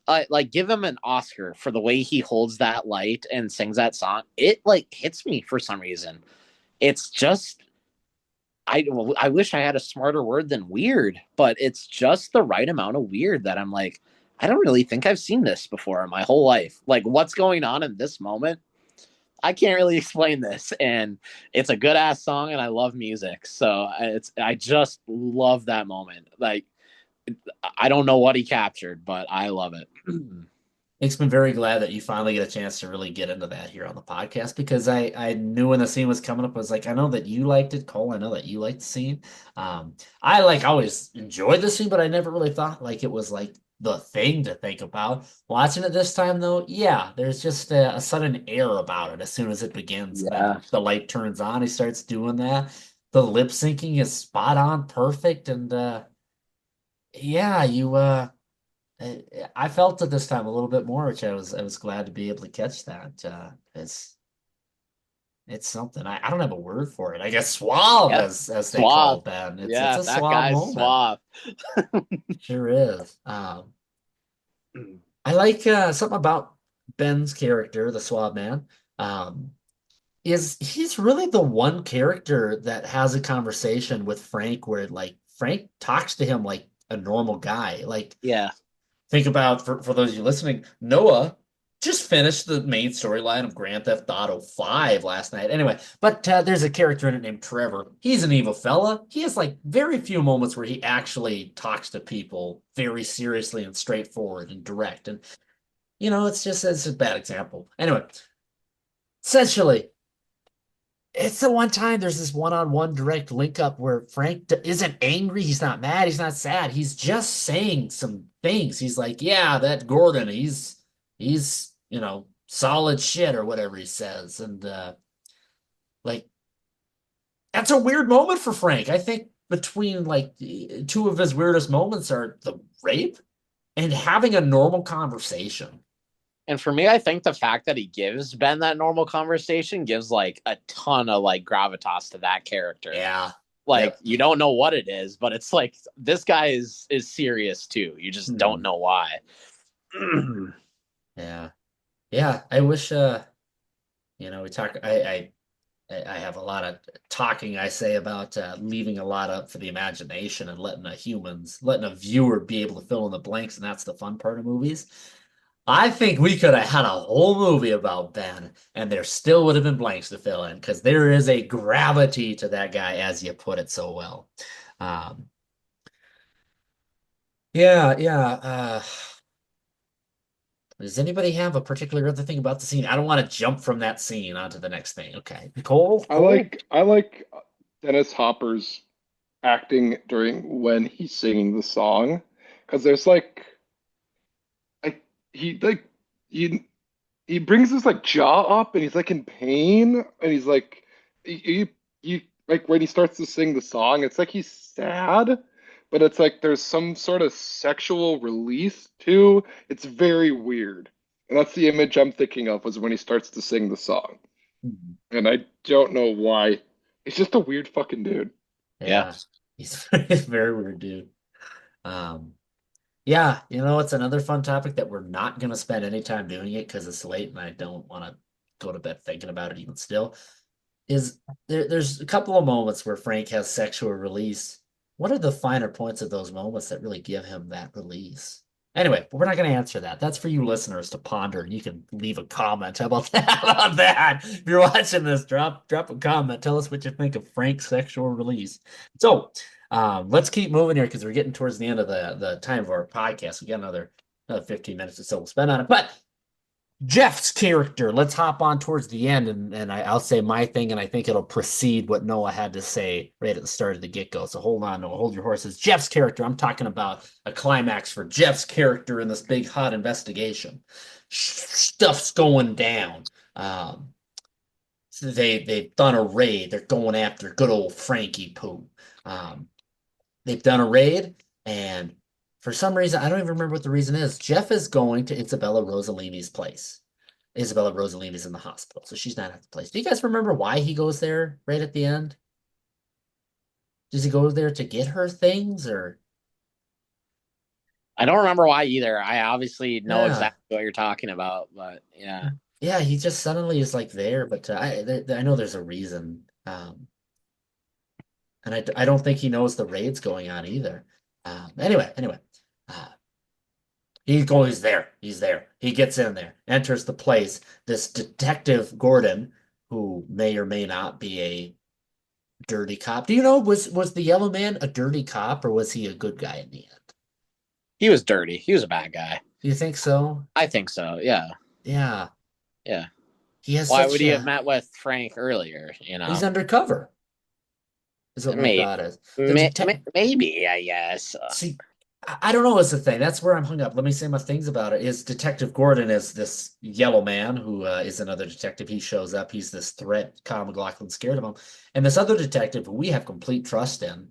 like give him an Oscar for the way he holds that light and sings that song. It like hits me for some reason. It's just I wish I had a smarter word than weird, but it's just the right amount of weird that I'm like, I don't really think I've seen this before in my whole life. Like, what's going on in this moment? I can't really explain this, and it's a good ass song, and I love music, so I just love that moment. Like, I don't know what he captured, but I love it. Makes me very glad that you finally get a chance to really get into that here on the podcast, because I knew when the scene was coming up, I was like, I know that you liked it, Cole. I know that you liked the scene. I like always enjoyed the scene, but I never really thought like it was like the thing to think about. Watching it this time, though, yeah, there's just a sudden air about it as soon as it begins. And then the light turns on, he starts doing that. The lip syncing is spot on, perfect, and yeah, I felt it this time a little bit more, which I was glad to be able to catch that. It's something I don't have a word for it. I guess suave as they call Ben. It's a that suave guy's moment. suave. Sure is. I like something about Ben's character, the suave man. Is he's really the one character that has a conversation with Frank where like Frank talks to him like a normal guy. Like think about for those of you listening, Noah just finished the main storyline of Grand Theft Auto 5 last night. Anyway, but there's a character in it named Trevor. He's an evil fella. He has like very few moments where he actually talks to people very seriously and straightforward and direct. And it's a bad example. Anyway, essentially, it's the one time there's this one-on-one direct link up where Frank isn't angry. He's not mad. He's not sad. He's just saying some things. He's like, yeah, that Gordon, he's solid shit or whatever he says. And like, that's a weird moment for Frank. I think between like two of his weirdest moments are the rape and having a normal conversation. And for me, I think the fact that he gives Ben that normal conversation gives like a ton of like gravitas to that character. Yeah. Like you don't know what it is, but it's like this guy is serious too. You just don't know why. Yeah. Yeah. I wish we talk I have a lot of talking I say about leaving a lot up for the imagination and letting a viewer be able to fill in the blanks, and that's the fun part of movies. I think we could have had a whole movie about Ben, and there still would have been blanks to fill in because there is a gravity to that guy, as you put it so well. Yeah, yeah. Does anybody have a particular other thing about the scene? I don't want to jump from that scene onto the next thing. Okay, Cole. I like Dennis Hopper's acting during when he's singing the song, because there's like he he brings his like jaw up and he's like in pain and he's like you like when he starts to sing the song, it's like he's sad, but it's like there's some sort of sexual release too. It's very weird. And that's the image I'm thinking of was when he starts to sing the song. Mhm. And I don't know why. He's just a weird fucking dude. Yeah. Yeah, he's a very weird dude. Um, yeah, it's another fun topic that we're not going to spend any time doing it because it's late and I don't want to go to bed thinking about it even still. Is there's a couple of moments where Frank has sexual release. What are the finer points of those moments that really give him that release? Anyway, we're not going to answer that. That's for you listeners to ponder. You can leave a comment. How about that? About that? If you're watching this, drop a comment. Tell us what you think of Frank's sexual release. So, let's keep moving here because we're getting towards the end of the time of our podcast. We got another 15 minutes or so we'll spend on it. But Jeff's character, let's hop on towards the end and I'll say my thing and I think it'll precede what Noah had to say right at the start of the get-go. So hold on, Noah, hold your horses. Jeff's character, I'm talking about a climax for Jeff's character in this big hot investigation. Stuff's going down. So they've done a raid. They're going after good old Frankie Poo. Um, they've done a raid and for some reason, I don't even remember what the reason is. Jeff is going to Isabella Rossellini's place. Isabella Rossellini's in the hospital, so she's not at the place. Do you guys remember why he goes there right at the end? Does he go there to get her things or? I don't remember why either. I obviously know Yeah. exactly what you're talking about, but yeah. Yeah, he just suddenly is like there, but I know there's a reason. And I don't think he knows the raid's going on either. Anyway, uh, he's there. He's there. He gets in there, enters the place. This detective Gordon, who may or may not be a dirty cop. Do you know was the yellow man a dirty cop or was he a good guy in the end? He was dirty. He was a bad guy. Do you think so? I think so. Yeah. Yeah. Yeah. He has Why such would he have a met with Frank earlier? he's undercover. Is what my Maybe. thought is. The Maybe, I guess. See, I don't know is the thing. That's where I'm hung up. Let me say my things about it. Is Detective Gordon is this yellow man who is another detective. He shows up. He's this threat. Kyle MacLachlan's scared of him. And this other detective who we have complete trust in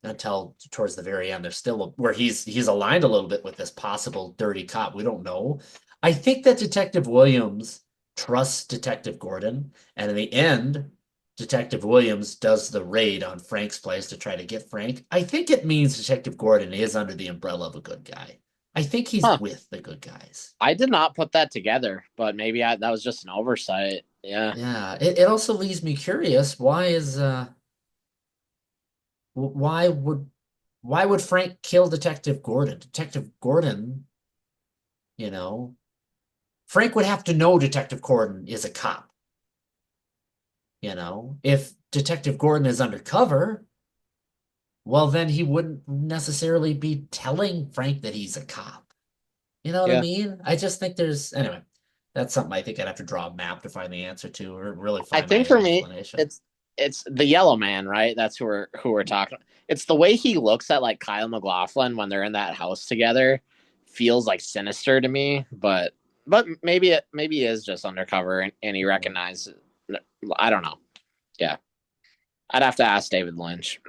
until towards the very end. There's still where he's aligned a little bit with this possible dirty cop. We don't know. I think that Detective Williams trusts Detective Gordon. And in the end, Detective Williams does the raid on Frank's place to try to get Frank. I think it means Detective Gordon is under the umbrella of a good guy. I think he's with the good guys. I did not put that together, but maybe that was just an oversight. Yeah. Yeah. It also leaves me curious. Why would Frank kill Detective Gordon? Detective Gordon, Frank would have to know Detective Gordon is a cop. If Detective Gordon is undercover, well, then he wouldn't necessarily be telling Frank that he's a cop. You know what I mean? I just think anyway, that's something I think I'd have to draw a map to find the answer to, or really find I think my for me, explanation. it's the yellow man, right? That's who we're talking. It's the way he looks at like Kyle MacLachlan when they're in that house together feels like sinister to me, but maybe he is just undercover and he recognizes. I don't know. Yeah. I'd have to ask David Lynch.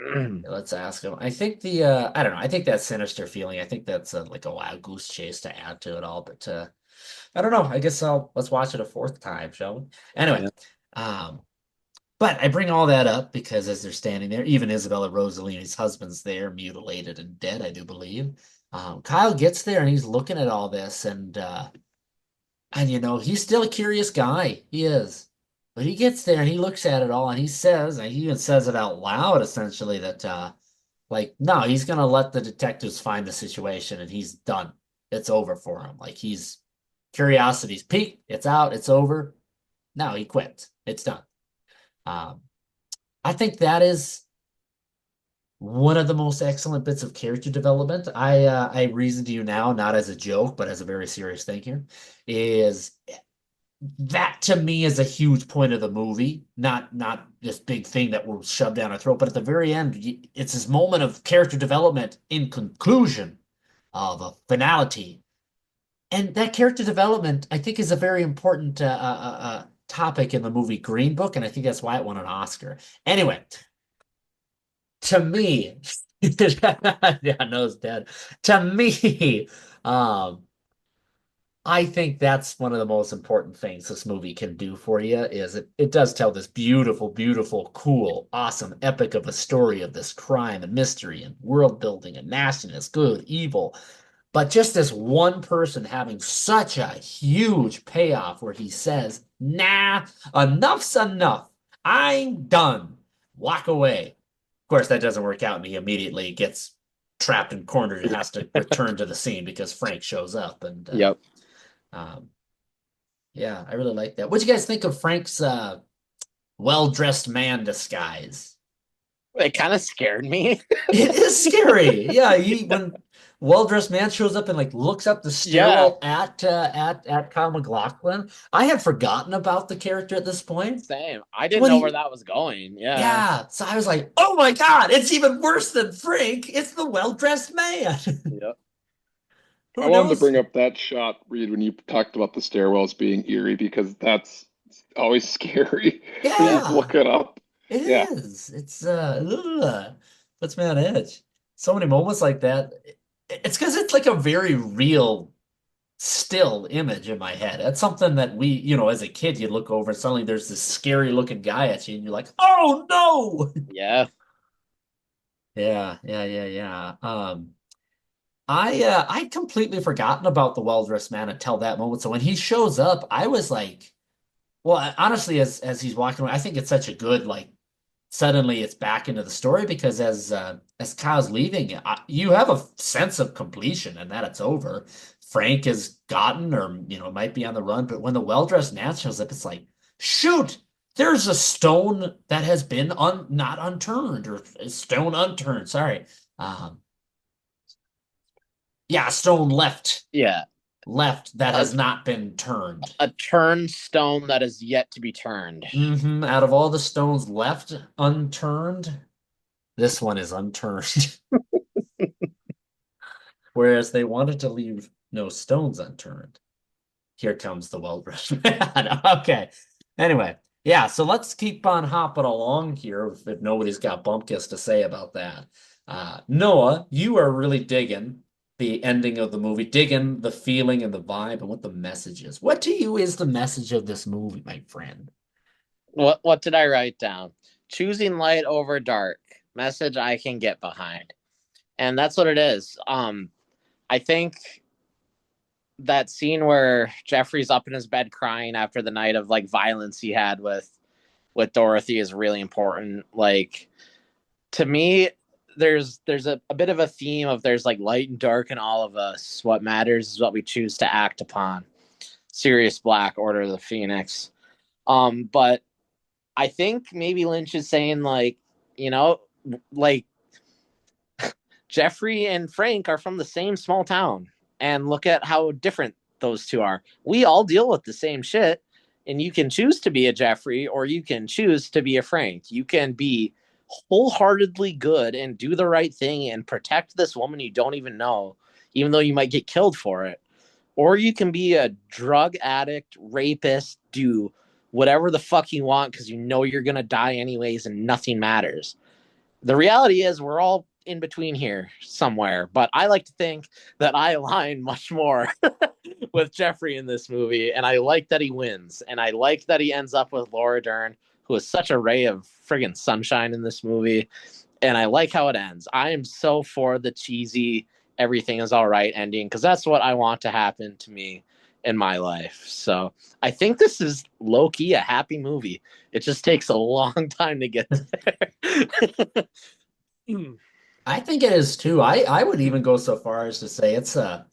Let's ask him. I think I don't know. I think that sinister feeling. I think that's like a wild goose chase to add to it all. But I don't know. I guess let's watch it a fourth time, shall we? Anyway, but I bring all that up because as they're standing there, even Isabella Rossellini's husband's there, mutilated and dead, I do believe. Kyle gets there and he's looking at all this and he's still a curious guy. He is. But he gets there and he looks at it all and he even says it out loud essentially that no, he's gonna let the detectives find the situation and he's done. It's over for him. Like curiosity's peaked, it's out, it's over. No, he quits. It's done. I think that is one of the most excellent bits of character development. I reason to you now, not as a joke, but as a very serious thing here, is that to me is a huge point of the movie, not this big thing that will shove down our throat. But at the very end, it's this moment of character development in conclusion of a finality And that character development, I think, is a very important topic in the movie Green Book, and I think that's why it won an Oscar. Anyway, to me, yeah, no, it's dead. To me, um, I think that's one of the most important things this movie can do for you is it does tell this beautiful, beautiful, cool, awesome epic of a story of this crime and mystery and world building and nastiness, good, evil. But just this one person having such a huge payoff where he says, nah, enough's enough. I'm done. Walk away. Of course, that doesn't work out, and he immediately gets trapped and cornered and has to return to the scene because Frank shows up. And Yep. um, yeah, I really like that. What do you guys think of Frank's well-dressed man disguise? It kind of scared me. It is scary. Yeah, when well-dressed man shows up and like looks up the Yeah. stairwell at Kyle MacLachlan. I had forgotten about the character at this point. Same. I So didn't when know he, where that was going. Yeah. yeah, so I was like, oh my God, it's even worse than Frank. It's the well-dressed man. Yep. I Who wanted to knows? bring up that shot, Reed, when you talked about the stairwells being eerie, because that's always scary when you Yeah, look it up. it Yeah. is. It's puts me on edge. So many moments like that. It's because it's like a very real still image in my head. That's something that we, as a kid, you look over and suddenly there's this scary looking guy at you and you're like, oh no. Yeah. Yeah. I'd completely forgotten about the well-dressed man until that moment. So when he shows up, I was like, well, honestly, as he's walking away, I think it's such a good like suddenly it's back into the story because as Kyle's leaving, you have a sense of completion and that it's over. Frank is gotten or might be on the run, but when the well-dressed man shows up, it's like, shoot, there's a stone that has been not unturned or a stone unturned. Sorry. Um, yeah, a stone Yeah. left that A, has not been turned. a turnstone that is yet to be turned. Out of all the stones left unturned, this one is unturned. Whereas they wanted to leave no stones unturned. Here comes the well-dressed man. Okay. Anyway, yeah, so let's keep on hopping along here if nobody's got bumpkiss to say about that. Noah, you are really digging the ending of the movie, digging the feeling and the vibe and what the message is. What to you is the message of this movie, my friend? What did I write down? Choosing light over dark. Message I can get behind. And that's what it is. I think that scene where Jeffrey's up in his bed crying after the night of like violence he had with Dorothy is really important. Like to me, there's a bit of a theme of there's like light and dark in all of us. What matters is what we choose to act upon. Sirius Black, Order of the Phoenix. But I think maybe Lynch is saying like, like Jeffrey and Frank are from the same small town. And look at how different those two are. We all deal with the same shit. And you can choose to be a Jeffrey or you can choose to be a Frank. You can be wholeheartedly good and do the right thing and protect this woman you don't even know, even though you might get killed for it. Or you can be a drug addict, rapist, do whatever the fuck you want because you know you're going to die anyways and nothing matters. The reality is we're all in between here somewhere, but I like to think that I align much more with Jeffrey in this movie, and I like that he wins, and I like that he ends up with Laura Dern, who is such a ray of friggin' sunshine in this movie, and I like how it ends. I am so for the cheesy everything is all right ending because that's what I want to happen to me in my life. So I think this is low-key a happy movie. It just takes a long time to get there. I think it is too. I would even go so far as to say it's I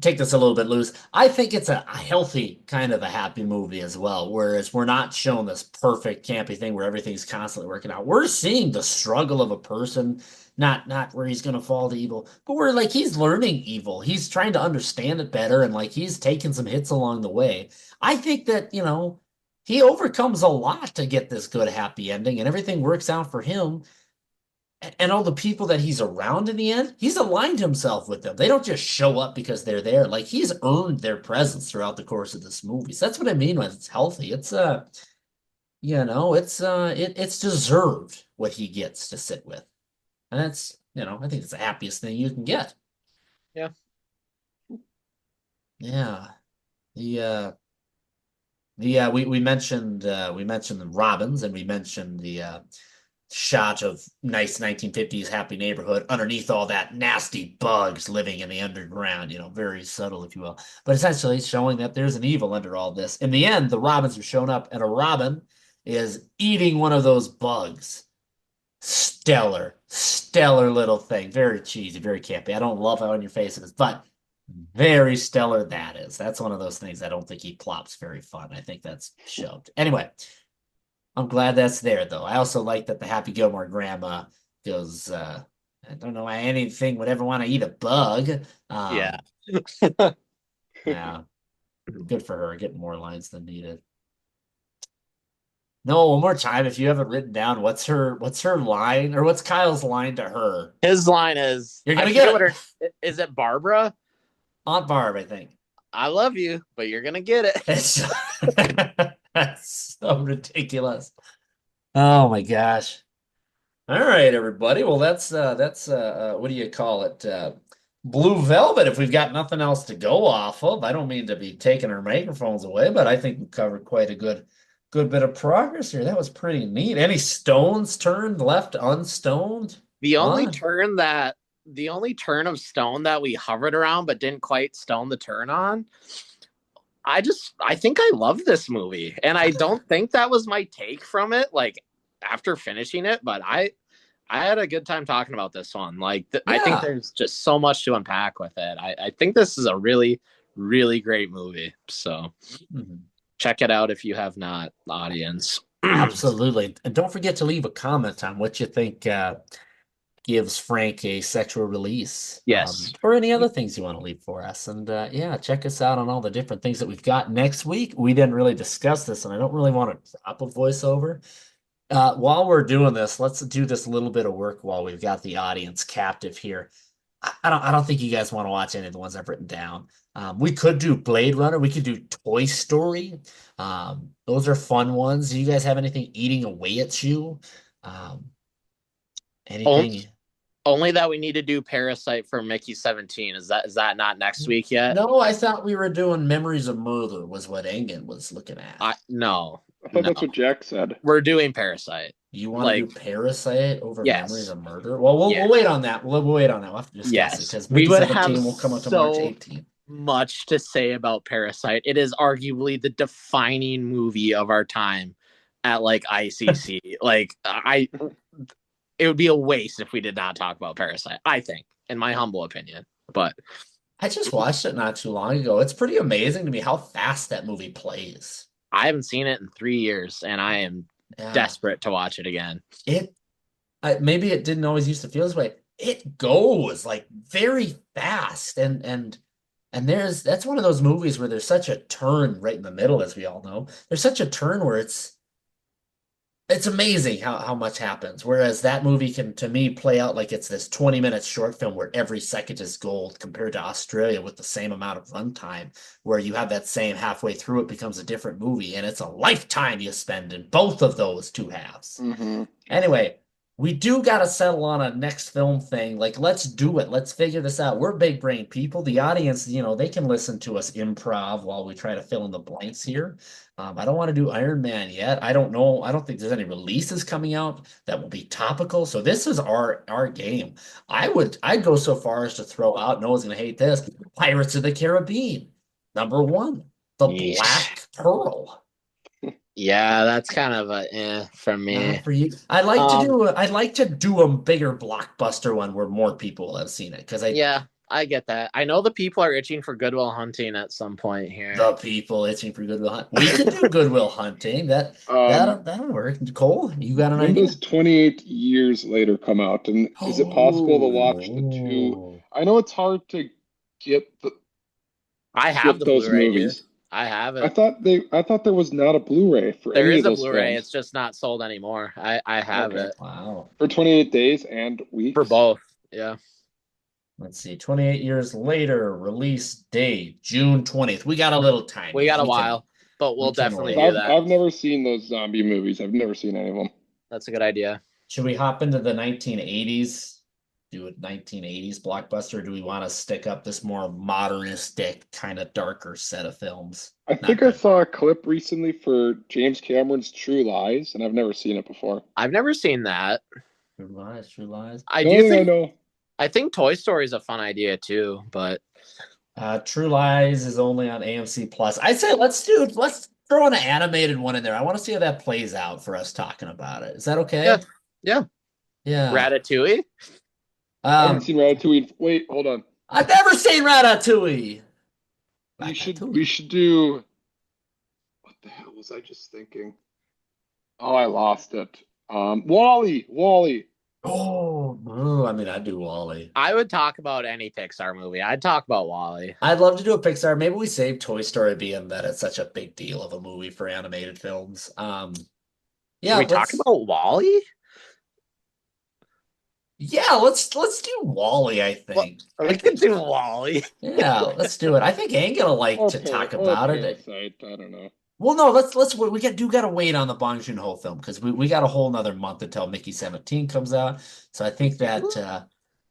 take this a little bit loose. I think it's a healthy kind of a happy movie as well. Whereas we're not shown this perfect campy thing where everything's constantly working out. We're seeing the struggle of a person, not where he's gonna fall to evil, but we're like he's learning evil. He's trying to understand it better and like he's taking some hits along the way. I think that, he overcomes a lot to get this good happy ending and everything works out for him. and all the people that he's around in the end, he's aligned himself with them. They don't just show up because they're there. Like he's earned their presence throughout the course of this movie. So that's what I mean when it's healthy. It's deserved what he gets to sit with. And that's, I think it's the happiest thing you can get. Yeah. Yeah. We mentioned the Robins, and we mentioned the shot of nice 1950s happy neighborhood underneath all that nasty bugs living in the underground, very subtle, if you will. But essentially showing that there's an evil under all this. In the end, the Robins are showing up, and a Robin is eating one of those bugs. Stellar little thing. Very cheesy, very campy. I don't love how in your face it is, but very stellar that is. That's one of those things I don't think he plops very fun. I think that's shoved. Anyway, I'm glad that's there, though. I also like that the Happy Gilmore grandma goes, I don't know why anything would ever want to eat a bug. Yeah. Yeah. Good for her, getting more lines than needed. No, one more time, if you have it written down, what's her line, or what's Kyle's line to her? His line is, You're gonna get it. Is it Barbara? Aunt Barb, I think. I love you, but you're gonna get it. That's so ridiculous. Oh my gosh. All right, everybody. Well, that's what do you call it? Blue Velvet, if we've got nothing else to go off of. I don't mean to be taking our microphones away, but I think we covered quite a good bit of progress here. That was pretty neat. Any stones turned left unstoned? The only turn of stone that we hovered around but didn't quite stone the turn on. I think I love this movie, and I don't think that was my take from it, like after finishing it, but I had a good time talking about this one. Like, I think there's just so much to unpack with it. I think this is a really, really great movie. So check it out if you have not, audience. Absolutely. And don't forget to leave a comment on what you think gives Frank a sexual release. Yes. Or any other things you want to leave for us. And check us out on all the different things that we've got next week. We didn't really discuss this, and I don't really want to drop a voiceover. While we're doing this, let's do this little bit of work while we've got the audience captive here. I don't think you guys want to watch any of the ones I've written down. We could do Blade Runner. We could do Toy Story. Those are fun ones. Do you guys have anything eating away at you? Anything? Only that we need to do Parasite for Mickey 17. Is that not next week yet? No, I thought we were doing Memories of Murder was what Engen was looking at. No. I thought that's what Jack said. We're doing Parasite. You want to do Parasite over Yes. Memories of Murder? Well, we'll wait on that. We'll wait on that. We'll have to discuss it because we would 17 have will come out to March 18th. Much to say about Parasite. It is arguably the defining movie of our time at like ICC. It would be a waste if we did not talk about Parasite, I think, in my humble opinion. But I just watched it not too long ago. It's pretty amazing to me how fast that movie plays. I haven't seen it in 3 years, and I am desperate to watch it again. Maybe it didn't always used to feel this way. It goes like very fast, and that's one of those movies where there's such a turn right in the middle, as we all know. There's such a turn where it's amazing how much happens. Whereas that movie can, to me, play out like it's this 20-minute short film where every second is gold, compared to Australia with the same amount of runtime, where you have that same halfway through it becomes a different movie, and it's a lifetime you spend in both of those two halves. Anyway, we do got to settle on a next film thing. Like, let's do it. Let's figure this out. We're big brain people. The audience, they can listen to us improv while we try to fill in the blanks here. I don't want to do Iron Man yet. I don't know. I don't think there's any releases coming out that will be topical. So this is our game. I'd go so far as to throw out, no one's going to hate this, Pirates of the Caribbean. Number 1, The Black Pearl. Yeah, that's kind of a from me. For you, I'd like to do a bigger blockbuster one where more people have seen it I get that. I know the people are itching for Good Will Hunting at some point here. The people itching for Good Will Hunting. We could do Good Will Hunting. That'll work. Cole, you got an idea? When does 28 years later come out? And is it possible to watch the two? I know it's hard to get I have the those Blu-ray, movies. dude. I have I it. thought there was not a Blu-ray for There any is of a those Blu-ray. films It's just not sold anymore. I have Okay. it Wow. for 28 days and weeks. for both. Yeah. Let's see. 28 years later, release date June 20th. We got a little time. We yet. got a We can- while, but we'll we can definitely wait. do that. I've never seen those zombie movies. I've never seen any of them. That's a good idea. Should we hop into the 1980s? Do a 1980s blockbuster? Or do we want to stick up this more modernistic, kind of darker set of films? I Not think I that- saw a clip recently for James Cameron's True Lies, and I've never seen it before. I've never seen that. True Lies, True Lies. I The do only thing I think know. I think Toy Story is a fun idea too, but True Lies is only on AMC Plus. I'd say let's throw an animated one in there. I want to see how that plays out for us talking about it. Is that okay? yeah, yeah. Yeah. Ratatouille. I haven't seen Ratatouille. Wait, hold on. I've never seen Ratatouille. We should do. What the hell was I just thinking? Oh, I lost it. Wall-E. Oh, I mean, I'd do Wall-E. I would talk about any Pixar movie. I'd talk about Wall-E. I'd love to do a Pixar. Maybe we save Toy Story being that it's such a big deal of a movie for animated films. Yeah, Can we talk about Wall-E? Yeah, let's do Wall-E, I think. We can do Wall-E. Yeah, let's do it. I think Aang gonna like to talk about it. I don't know. Well, no, let's we gotta wait on the Bong Joon-ho film because we got a whole nother month until Mickey 17 comes out. So I think that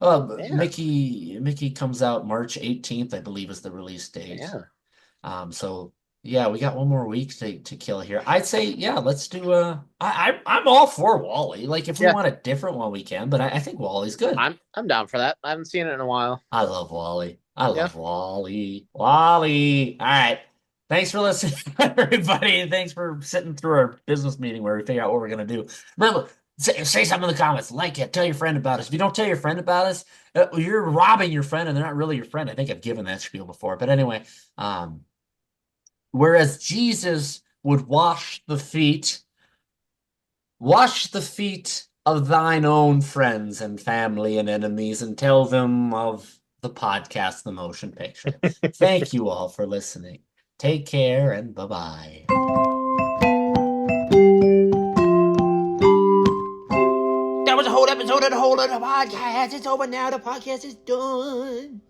Yeah. Mickey comes out March 18th, I believe is the release date. Yeah. So yeah, we got one more week to kill here. I'd say, yeah, let's do I'm all for Wall-E. Like if we want a different one, we can, but I think Wall-E's good. I'm down for that. I haven't seen it in a while. I love Wall-E. I love Wall-E. Wall-E. All right. Thanks for listening, everybody. And thanks for sitting through our business meeting where we figure out what we're going to do. Remember, say something in the comments. Like it. Tell your friend about us. If you don't tell your friend about us, you're robbing your friend and they're not really your friend. I think I've given that spiel before. But anyway, whereas Jesus would wash the feet of thine own friends and family and enemies and tell them of the podcast, The Motion Picture. Thank you all for listening. Take care and bye-bye. That was a whole episode of the Whole Other Podcast. It's over now. The podcast is done.